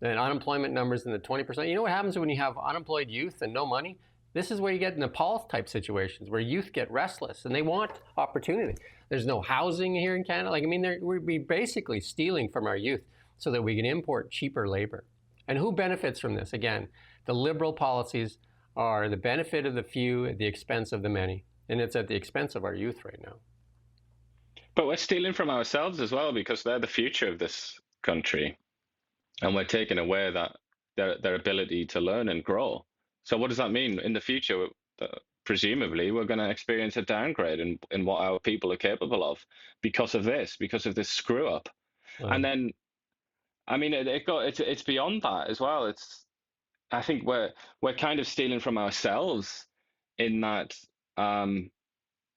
and unemployment numbers in the 20%? You know what happens when you have unemployed youth and no money? This is where you get Nepal-type situations where youth get restless and they want opportunity. There's no housing here in Canada. We're basically stealing from our youth so that we can import cheaper labor. And who benefits from this? Again, the Liberal policies are the benefit of the few at the expense of the many. And it's at the expense of our youth right now. But we're stealing from ourselves as well because they're the future of this country, and we're taking away that their ability to learn and grow. So what does that mean in the future? Presumably, we're going to experience a downgrade in what our people are capable of because of this screw up. Wow. And then, I mean, it's beyond that as well. I think we're kind of stealing from ourselves in that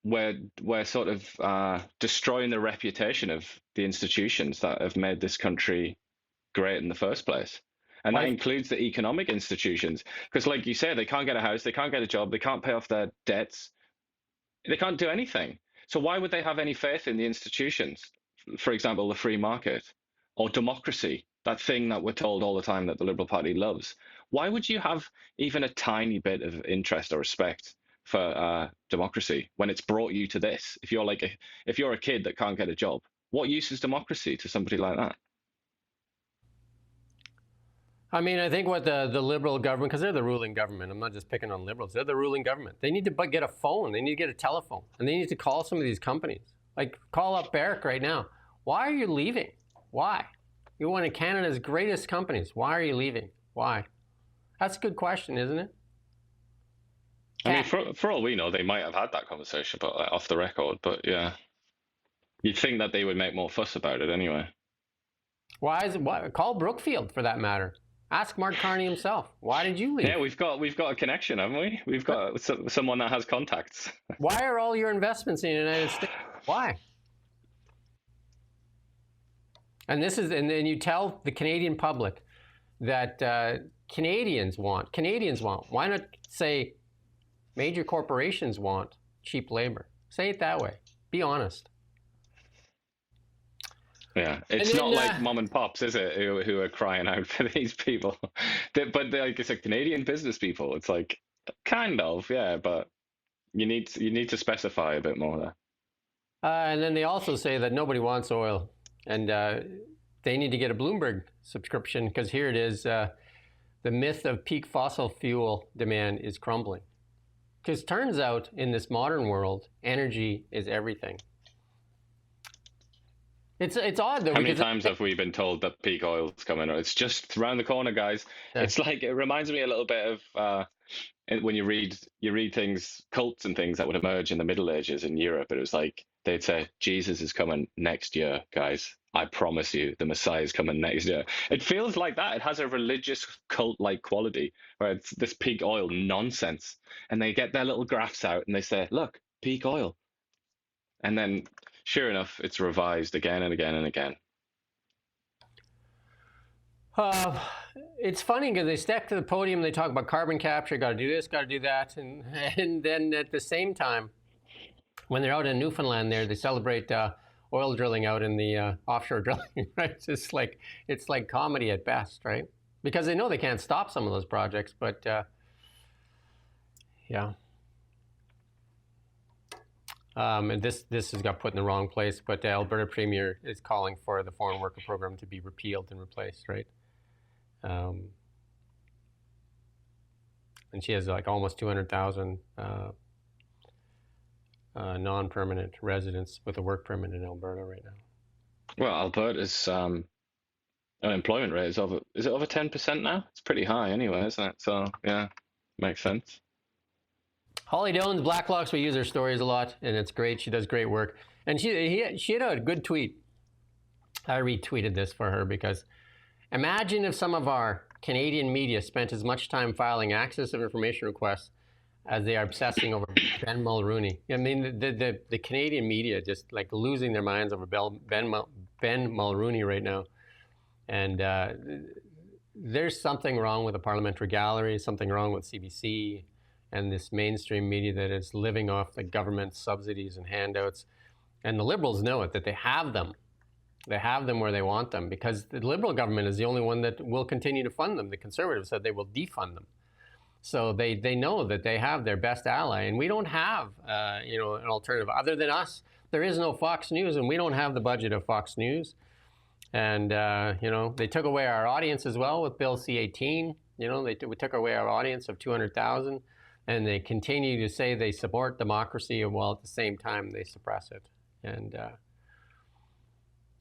we're sort of destroying the reputation of the institutions that have made this country great in the first place. And that includes the economic institutions. Because like you say, they can't get a house, they can't get a job, they can't pay off their debts, they can't do anything. So why would they have any faith in the institutions? For example, the free market or democracy, that thing that we're told all the time that the Liberal Party loves. Why would you have even a tiny bit of interest or respect for democracy when it's brought you to this? If you're a kid that can't get a job, what use is democracy to somebody like that? I mean, I think what the Liberal government, because they're the ruling government, I'm not just picking on Liberals, they're the ruling government. They need to get a phone, they need to get a telephone, and they need to call some of these companies. Like, call up Barrick right now. Why are you leaving? Why? You're one of Canada's greatest companies. Why are you leaving? Why? That's a good question, isn't it? I mean, for all we know, they might have had that conversation, but off the record. But yeah, you'd think that they would make more fuss about it anyway. Why is it? Call Brookfield for that matter. Ask Mark Carney himself. Why did you leave? Yeah, we've got a connection, haven't we? We've got someone that has contacts. Why are all your investments in the United States? Why? And then you tell the Canadian public that Canadians want. Why not say major corporations want cheap labor? Say it that way. Be honest. Yeah, it's not like mom and pops, is it, who are crying out for these people? But like, it's a Canadian business people. It's like, kind of, yeah, but you need to specify a bit more there. And then they also say that nobody wants oil, and they need to get a Bloomberg subscription because here it is, the myth of peak fossil fuel demand is crumbling. Because turns out in this modern world, energy is everything. It's odd though. How many times have we been told that peak oil is coming? It's just around the corner, guys. Yeah. It's like, it reminds me a little bit of when you read things, cults and things that would emerge in the Middle Ages in Europe. It was like they'd say, Jesus is coming next year, guys. I promise you, the Messiah is coming next year. It feels like that. It has a religious cult-like quality where it's this peak oil nonsense. And they get their little graphs out and they say, look, peak oil. And then sure enough, it's revised again and again and again. It's funny because they step to the podium, they talk about carbon capture, got to do this, got to do that. And then at the same time, when they're out in Newfoundland there, they celebrate oil drilling out in the offshore drilling, right? It's like comedy at best, right? Because they know they can't stop some of those projects, but yeah. And this has got put in the wrong place, but the Alberta Premier is calling for the foreign worker program to be repealed and replaced, right? And she has like almost 200,000 non-permanent residents with a work permit in Alberta right now. Well, Alberta's unemployment rate is over 10% now? It's pretty high anyway, isn't it? So yeah, makes sense. Holly Doan's Blacklocks, we use her stories a lot, and it's great. She does great work. And she had a good tweet. I retweeted this for her because imagine if some of our Canadian media spent as much time filing access of information requests as they are obsessing over Ben Mulroney. I mean, the Canadian media just like losing their minds over Ben Mulroney right now. And there's something wrong with the parliamentary gallery, something wrong with CBC, and this mainstream media that is living off the government subsidies and handouts. And the Liberals know it, that they have them. They have them where they want them because the Liberal government is the only one that will continue to fund them. The Conservatives said they will defund them. So they know that they have their best ally, and we don't have an alternative other than us. There is no Fox News, and we don't have the budget of Fox News. And they took away our audience as well with Bill C-18. We took away our audience of 200,000. And they continue to say they support democracy while at the same time they suppress it. And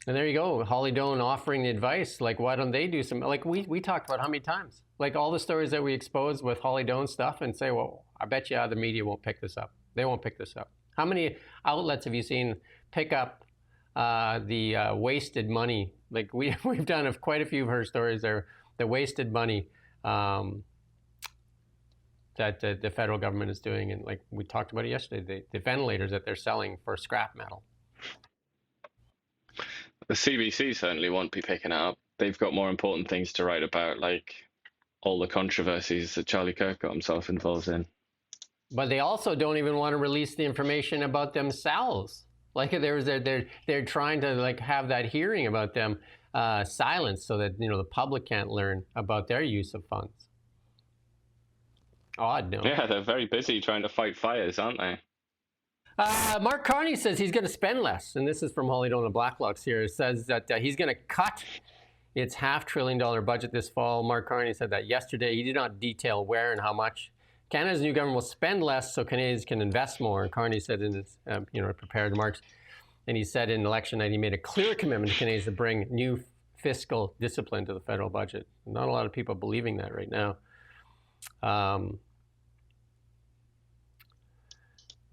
And there you go, Holly Doan offering the advice. Like, why don't they do some? Like we talked about how many times? Like all the stories that we expose with Holly Doan stuff, and say, well, I bet you the media won't pick this up. They won't pick this up. How many outlets have you seen pick up the wasted money? Like we've done quite a few of her stories there. The wasted money that the federal government is doing, and like we talked about it yesterday, the ventilators that they're selling for scrap metal. The CBC certainly won't be picking it up. They've got more important things to write about, like all the controversies that Charlie Kirk got himself involved in. But they also don't even want to release the information about themselves. Like they're trying to like have that hearing about them silenced, so that the public can't learn about their use of funds. Odd, no? Yeah, they're very busy trying to fight fires, aren't they? Mark Carney says he's going to spend less, and this is from Holly Doan and Blacklocks here. It says that he's going to cut its $500 billion budget this fall. Mark Carney said that yesterday. He did not detail where and how much. Canada's new government will spend less so Canadians can invest more. And Carney said in his prepared remarks, and he said in election night he made a clear commitment to Canadians to bring new fiscal discipline to the federal budget. Not a lot of people believing that right now.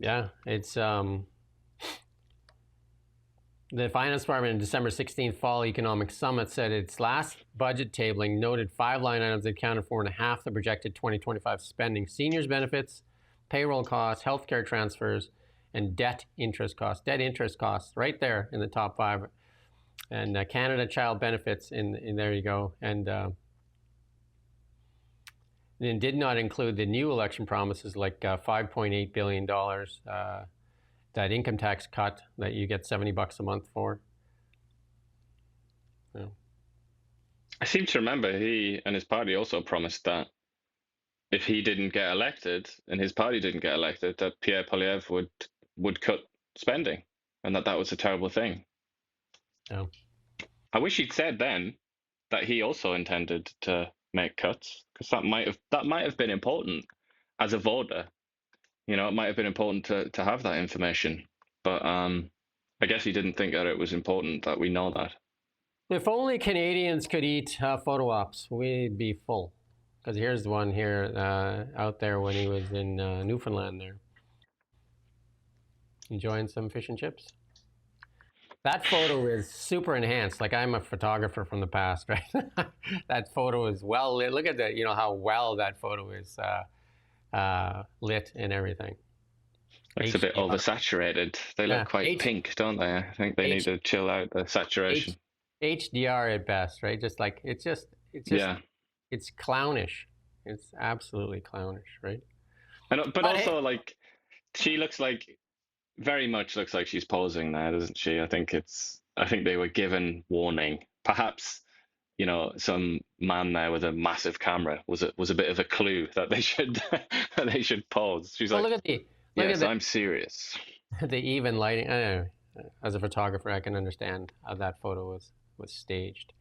Yeah, it's the Finance Department in December 16th Fall Economic Summit said its last budget tabling noted 5 line items that accounted for more than half the projected 2025 spending: seniors benefits, payroll costs, healthcare transfers, and debt interest costs. Debt interest costs right there in the top 5. And Canada Child Benefits, in there you go. And it did not include the new election promises like $5.8 billion, that income tax cut that you get $70 a month for. Yeah. I seem to remember he and his party also promised that if he didn't get elected and his party didn't get elected, that Pierre Poilievre would cut spending, and that was a terrible thing. Yeah. I wish he'd said then that he also intended to make cuts, because that might have been important as a voter. It might have been important to have that information. But I guess he didn't think that it was important that we know that. If only Canadians could eat photo ops, we'd be full. Because here's one here out there when he was in Newfoundland there, enjoying some fish and chips. That photo is super enhanced. Like, I'm a photographer from the past, right? That photo is well lit. Look at that, how well that photo is lit and everything. It's a bit oversaturated. They look quite pink, don't they? I think they need to chill out the saturation. HDR at best, right? Just like it's clownish. It's absolutely clownish, right? But also, like, she very much looks like she's posing now, doesn't she? I think they were given warning. Perhaps, some man there with a massive camera was a bit of a clue that they should pose. She's like, look at yes, I'm serious. The even lighting. I don't know. As a photographer, I can understand how that photo was staged.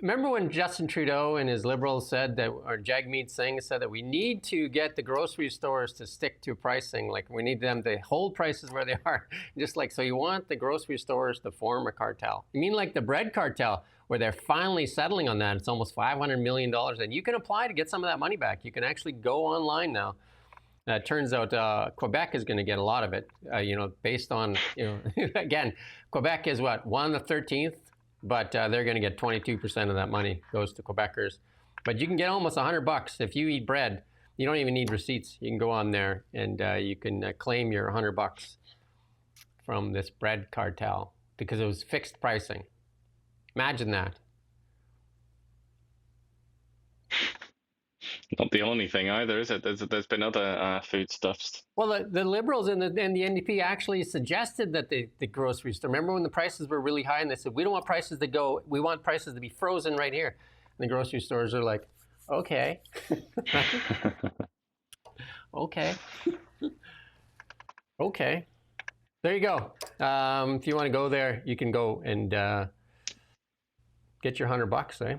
Remember when Justin Trudeau and his Liberals said that, or Jagmeet Singh said that we need to get the grocery stores to stick to pricing, like we need them to hold prices where they are. Just like, so you want the grocery stores to form a cartel. You mean like the bread cartel, where they're finally settling on that? It's almost $500 million, and you can apply to get some of that money back. You can actually go online now. It turns out Quebec is going to get a lot of it, based on, again, Quebec is what, 1/13th? But they're going to get 22% of that money goes to Quebecers. But you can get almost $100 if you eat bread. You don't even need receipts. You can go on there and you can claim your $100 from this bread cartel because it was fixed pricing. Imagine that. Not the only thing either, is it? There's been other foodstuffs. Well, the Liberals and the NDP actually suggested that the grocery store. Remember when the prices were really high, and they said we don't want prices to go. We want prices to be frozen right here. And the grocery stores are like, okay, okay, okay. There you go. If you want to go there, you can go and get your $100, eh?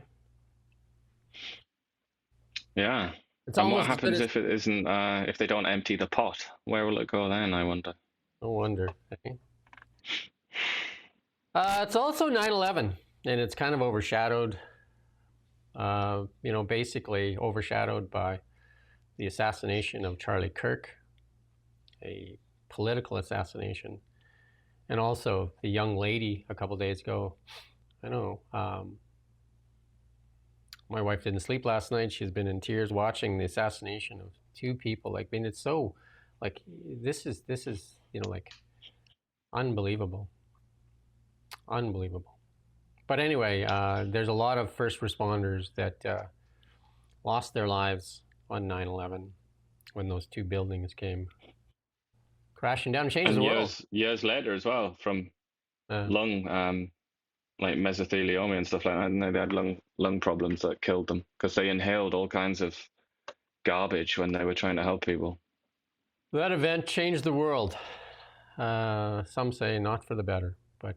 Yeah. And what happens if it isn't? If they don't empty the pot, where will it go then? I wonder. No wonder. Eh? It's also 9/11, and it's kind of overshadowed, basically overshadowed by the assassination of Charlie Kirk, a political assassination, and also the young lady a couple days ago. I know my wife didn't sleep last night. She's been in tears watching the assassination of two people. Like, I mean, it's so, like, this is like unbelievable. Unbelievable. But anyway, there's a lot of first responders that lost their lives on 9/11 when those two buildings came crashing down and changed the world. Years later as well, from lung, like mesothelioma and stuff like that, and they had lung problems that killed them because they inhaled all kinds of garbage when they were trying to help people. That event changed the world. Some say not for the better, but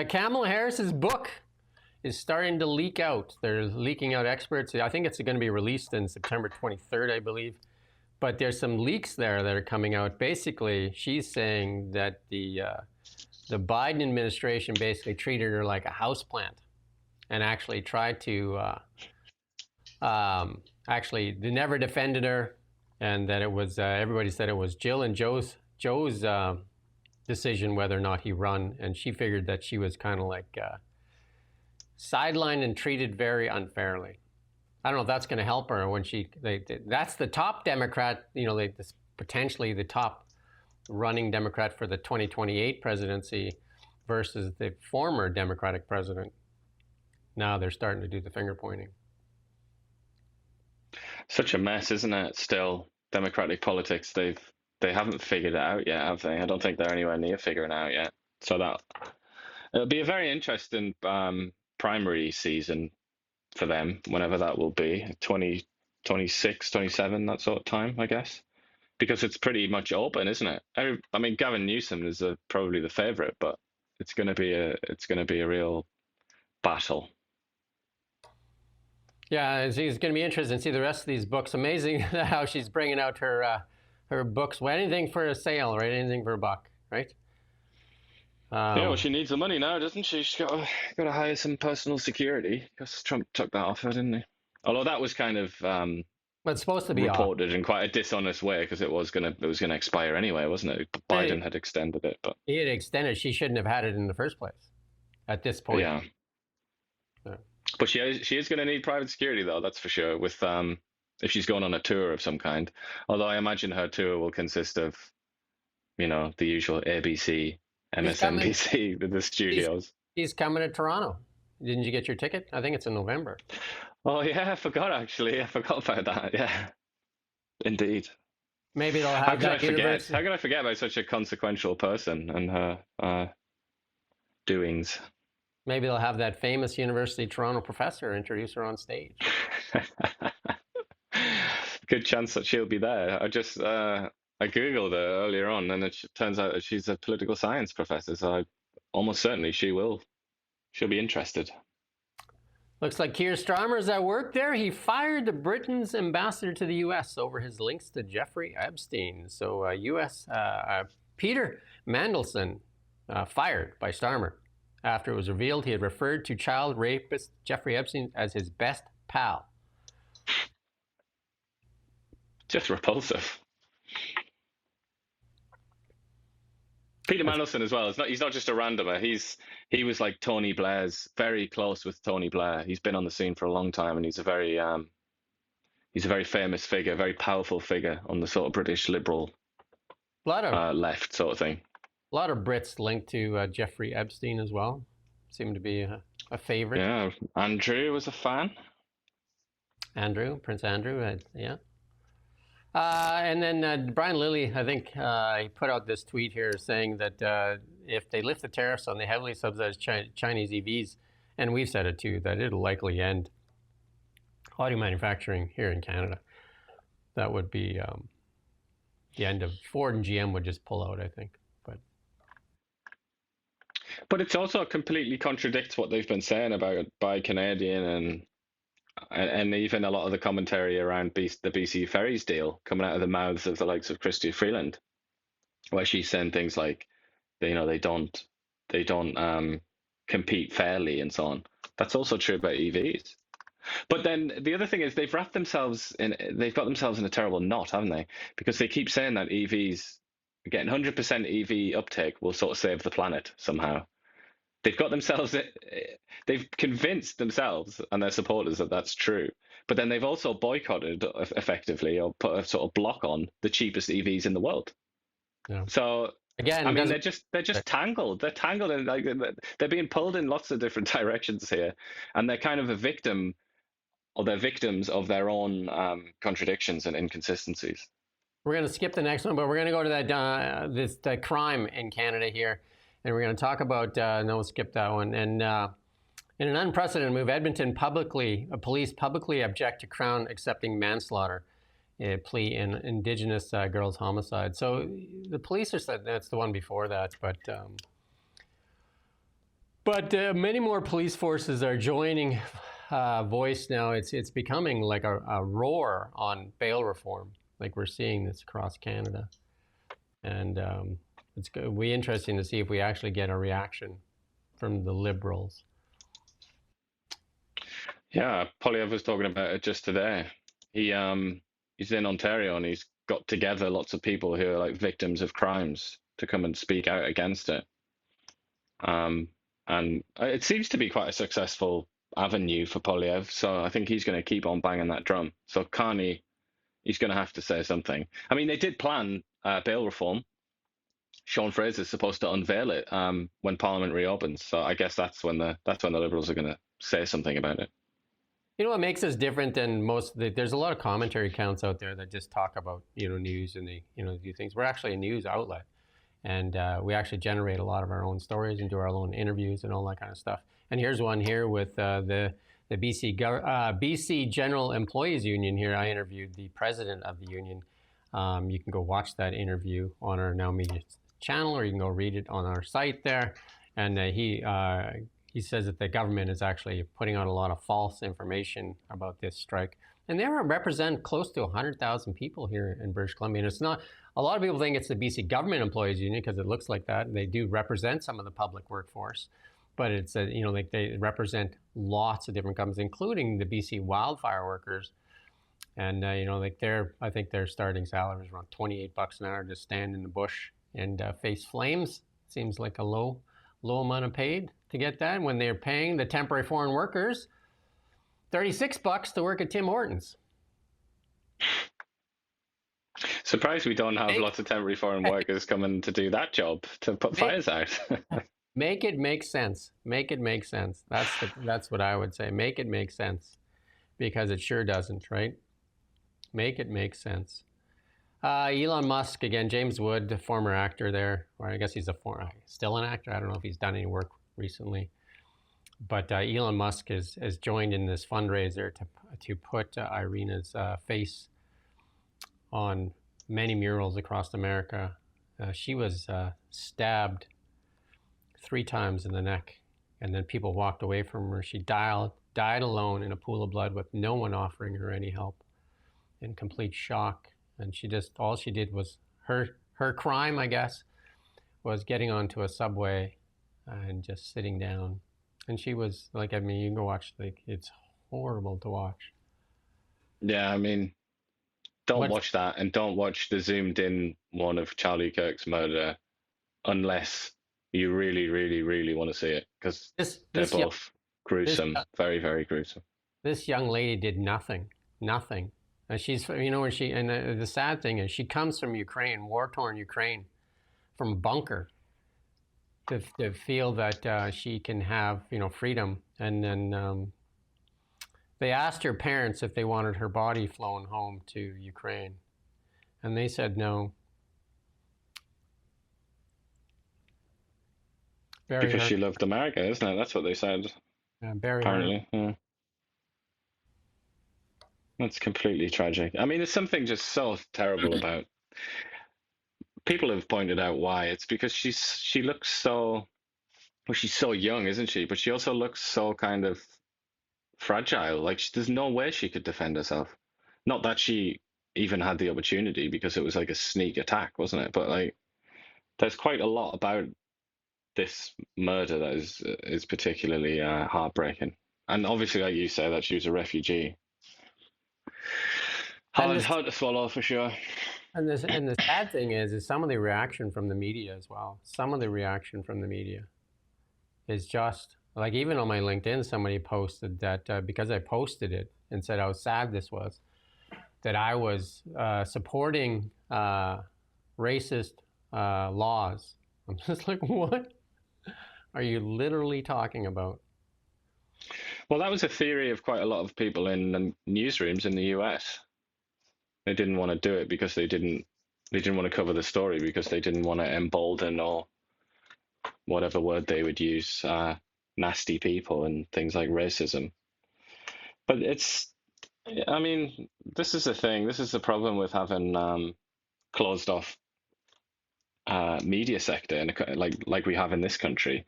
Kamala Harris's book is starting to leak out. They're leaking out experts. I think it's going to be released in September 23rd, I believe. But there's some leaks there that are coming out. Basically, she's saying that the Biden administration basically treated her like a houseplant, and actually tried to they never defended her, and that it was everybody said it was Jill and Joe's decision whether or not he run, and she figured that she was kind of like sidelined and treated very unfairly. I don't know if that's going to help her when that's the top Democrat, potentially the top running Democrat for the 2028 presidency versus the former Democratic president. Now they're starting to do the finger pointing. Such a mess, isn't it? Still, Democratic politics, they haven't figured it out yet, have they? I don't think they're anywhere near figuring it out yet. So it'll be a very interesting primary season for them, whenever that will be, 2026, 27, that sort of time, I guess. Because it's pretty much open, isn't it? I mean, Gavin Newsom is probably the favorite, but it's going to be a real battle. Yeah, it's going to be interesting to see the rest of these books. Amazing how she's bringing out her books. Well, anything for a sale, right? Anything for a buck, right? Yeah, well, she needs the money now, doesn't she? She's got to hire some personal security because Trump took that off her, didn't he? Although that was kind of but it's supposed to be reported in quite a dishonest way because it was gonna expire anyway, wasn't it? Biden had extended it, but he had extended. She shouldn't have had it in the first place. At this point, yeah. But she is going to need private security, though. That's for sure. With if she's going on a tour of some kind. Although I imagine her tour will consist of, the usual ABC, MSNBC, the studios. He's coming to Toronto. Didn't you get your ticket? I think it's in November. Oh yeah, I forgot actually. I forgot about that. Yeah, indeed. Maybe they'll have that. How can I forget about such a consequential person and her doings? Maybe they'll have that famous University of Toronto professor introduce her on stage. Good chance that she'll be there. I Googled her earlier on, and it turns out that she's a political science professor, so almost certainly she'll be interested. Looks like Keir Starmer's at work there. He fired Britain's ambassador to the U.S. over his links to Jeffrey Epstein. So U.S. Peter Mandelson fired by Starmer after it was revealed he had referred to child rapist Jeffrey Epstein as his best pal. Just repulsive. Peter Mandelson as well. He's not just a randomer. He was like Tony Blair's, very close with Tony Blair. He's been on the scene for a long time, and he's a very famous figure, very powerful figure on the sort of British liberal left sort of thing. A lot of Brits linked to Jeffrey Epstein as well. Seemed to be a favorite. Yeah, Andrew was a fan. Prince Andrew, yeah. And then Brian Lilley, I think he put out this tweet here saying that if they lift the tariffs on the heavily subsidized Chinese EVs, and we've said it too, that it'll likely end auto manufacturing here in Canada. That would be the end of Ford and GM would just pull out, I think. But it also completely contradicts what they've been saying about Buy Canadian and even a lot of the commentary around the BC Ferries deal coming out of the mouths of the likes of Chrystia Freeland. where she's saying things like, they don't compete fairly and so on. That's also true about EVs. But then the other thing is they've got themselves in a terrible knot, haven't they? Because they keep saying that EVs, getting 100% EV uptake will sort of save the planet somehow. They've got themselves, they've convinced themselves and their supporters that that's true. But then they've also boycotted effectively, or put a sort of block on the cheapest EVs in the world. Yeah. So Again, I mean, they're just tangled. They're tangled, and like they're being pulled in lots of different directions here, and they're kind of a victim, or they're victims of their own contradictions and inconsistencies. we're going to skip the next one, but we're going to go to that crime in Canada here, and we're going to talk about. No, we'll skip that one. And in an unprecedented move, police publicly object to Crown accepting manslaughter plea in Indigenous girls' homicide. So the police are said that's the one before that, but many more police forces are joining voice now. It's becoming like a roar on bail reform. Like we're seeing this across Canada, and it's going to be interesting to see if we actually get a reaction from the Liberals. Yeah, Polyev was talking about it just today. He's in Ontario and he's got together lots of people who are like victims of crimes to come and speak out against it. And it seems to be quite a successful avenue for Polyev, so I think he's going to keep on banging that drum. So Carney, he's going to have to say something. I mean, they did plan bail reform. Sean Fraser's supposed to unveil it when Parliament reopens. So I guess that's when the Liberals are going to say something about it. You know what makes us different than most? There's a lot of commentary accounts out there that just talk about news and they do things. We're actually a news outlet, and we actually generate a lot of our own stories and do our own interviews and all that kind of stuff. And here's one here with the BC General Employees Union. Here, I interviewed the president of the union. You can go watch that interview on our Now Media channel, or you can go read it on our site there. And he says that the government is actually putting out a lot of false information about this strike. And they represent close to 100,000 people here in British Columbia. And it's not, a lot of people think it's the BC Government Employees Union because it looks like that. And they do represent some of the public workforce. But it's, like they represent lots of different companies, including the BC wildfire workers. And, I think their starting salary is around $28 an hour to stand in the bush and face flames. Seems like a low amount of paid to get that, when they're paying the temporary foreign workers $36 to work at Tim Hortons. Surprised we don't have lots of temporary foreign workers coming to do that job, to put fires out. Make it make sense. Make it make sense. That's what I would say. Make it make sense, because it sure doesn't, right? Make it make sense. Elon Musk, again, James Wood, the former actor there, or I guess he's still an actor. I don't know if he's done any work recently. But Elon Musk has joined in this fundraiser to put Irina's face on many murals across America. She was stabbed 3 times in the neck, and then people walked away from her. She died alone in a pool of blood with no one offering her any help, in complete shock. And all she did was, her crime, I guess, was getting onto a subway and just sitting down. And she was like, you can go watch, it's horrible to watch. Yeah, I mean, don't watch that, and don't watch the zoomed in one of Charlie Kirk's murder unless you really, really, really want to see it, because they're both gruesome, very, very gruesome. This young lady did nothing. And she's, the sad thing is she comes from Ukraine, war-torn Ukraine, from a bunker, to feel that she can have, freedom. And then they asked her parents if they wanted her body flown home to Ukraine. And they said no. Because she loved America, isn't it? That's what they said. Apparently. Yeah. That's completely tragic. I mean, there's something just so terrible about. People have pointed out why. It's because she looks so, well, she's so young, isn't she? But she also looks so kind of fragile. Like, there's no way she could defend herself. Not that she even had the opportunity, because it was like a sneak attack, wasn't it? But like, there's quite a lot about this murder that is particularly heartbreaking. And obviously, like you say, that she was a refugee. Hard to swallow for sure. And the sad thing is some of the reaction from the media as well. Some of the reaction from the media is just like, even on my LinkedIn, somebody posted that because I posted it and said how sad this was, that I was supporting racist laws. I'm just like, what are you literally talking about? Well, that was a theory of quite a lot of people in the newsrooms in the US. They didn't want to do it because they didn't want to cover the story, because they didn't want to embolden, or whatever word they would use, nasty people and things like racism. But I mean, this is the thing. This is the problem with having closed off media sector, and like we have in this country.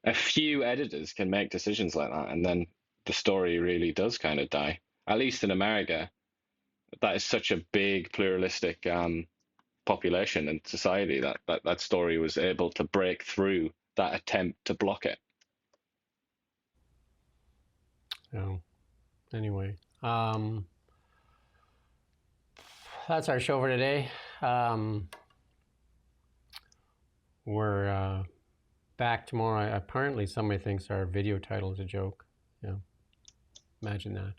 A few editors can make decisions like that, and then the story really does kind of die. At least in America, that is such a big pluralistic population and society that story was able to break through that attempt to block it. Oh, anyway, that's our show for today. We're back tomorrow. Apparently, somebody thinks our video title is a joke. Yeah, imagine that.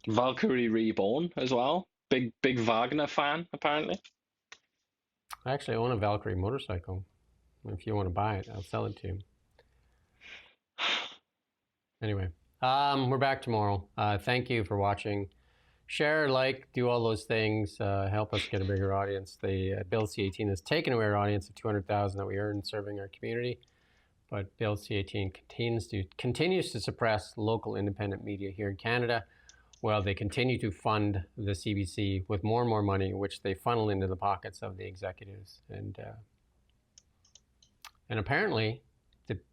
Valkyrie Reborn as well. Big Wagner fan, apparently. I actually own a Valkyrie motorcycle. If you want to buy it, I'll sell it to you. Anyway, we're back tomorrow. Thank you for watching. Share, like, do all those things. Help us get a bigger audience. The Bill C-18 has taken away our audience of 200,000 that we earn serving our community. But Bill C-18 continues to suppress local independent media here in Canada, while they continue to fund the CBC with more and more money, which they funnel into the pockets of the executives. And apparently,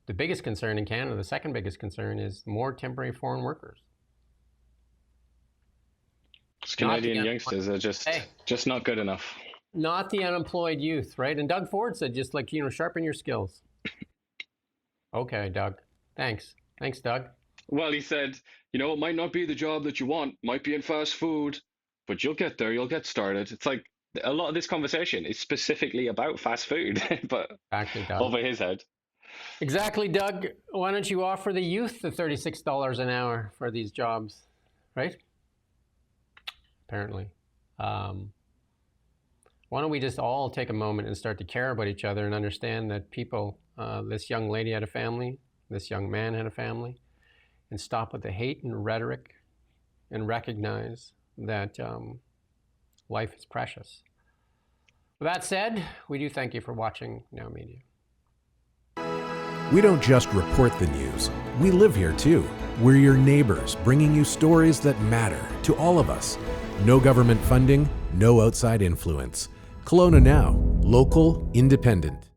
the biggest concern in Canada, the second biggest concern, is more temporary foreign workers. Canadian youngsters are just not good enough. Not the unemployed youth, right? And Doug Ford said, just like, sharpen your skills. Okay, Doug. Thanks, Doug. Well, he said, it might not be the job that you want, might be in fast food, but you'll get there, you'll get started. It's like a lot of this conversation is specifically about fast food, but exactly, Doug. Over his head. Exactly, Doug. Why don't you offer the youth the $36 an hour for these jobs, right? Apparently. Why don't we just all take a moment and start to care about each other and understand that people, this young lady had a family, this young man had a family, and stop with the hate and rhetoric and recognize that life is precious. With that said, we do thank you for watching Now Media. We don't just report the news. We live here too. We're your neighbors, bringing you stories that matter to all of us. No government funding, no outside influence. Kelowna Now, local, independent.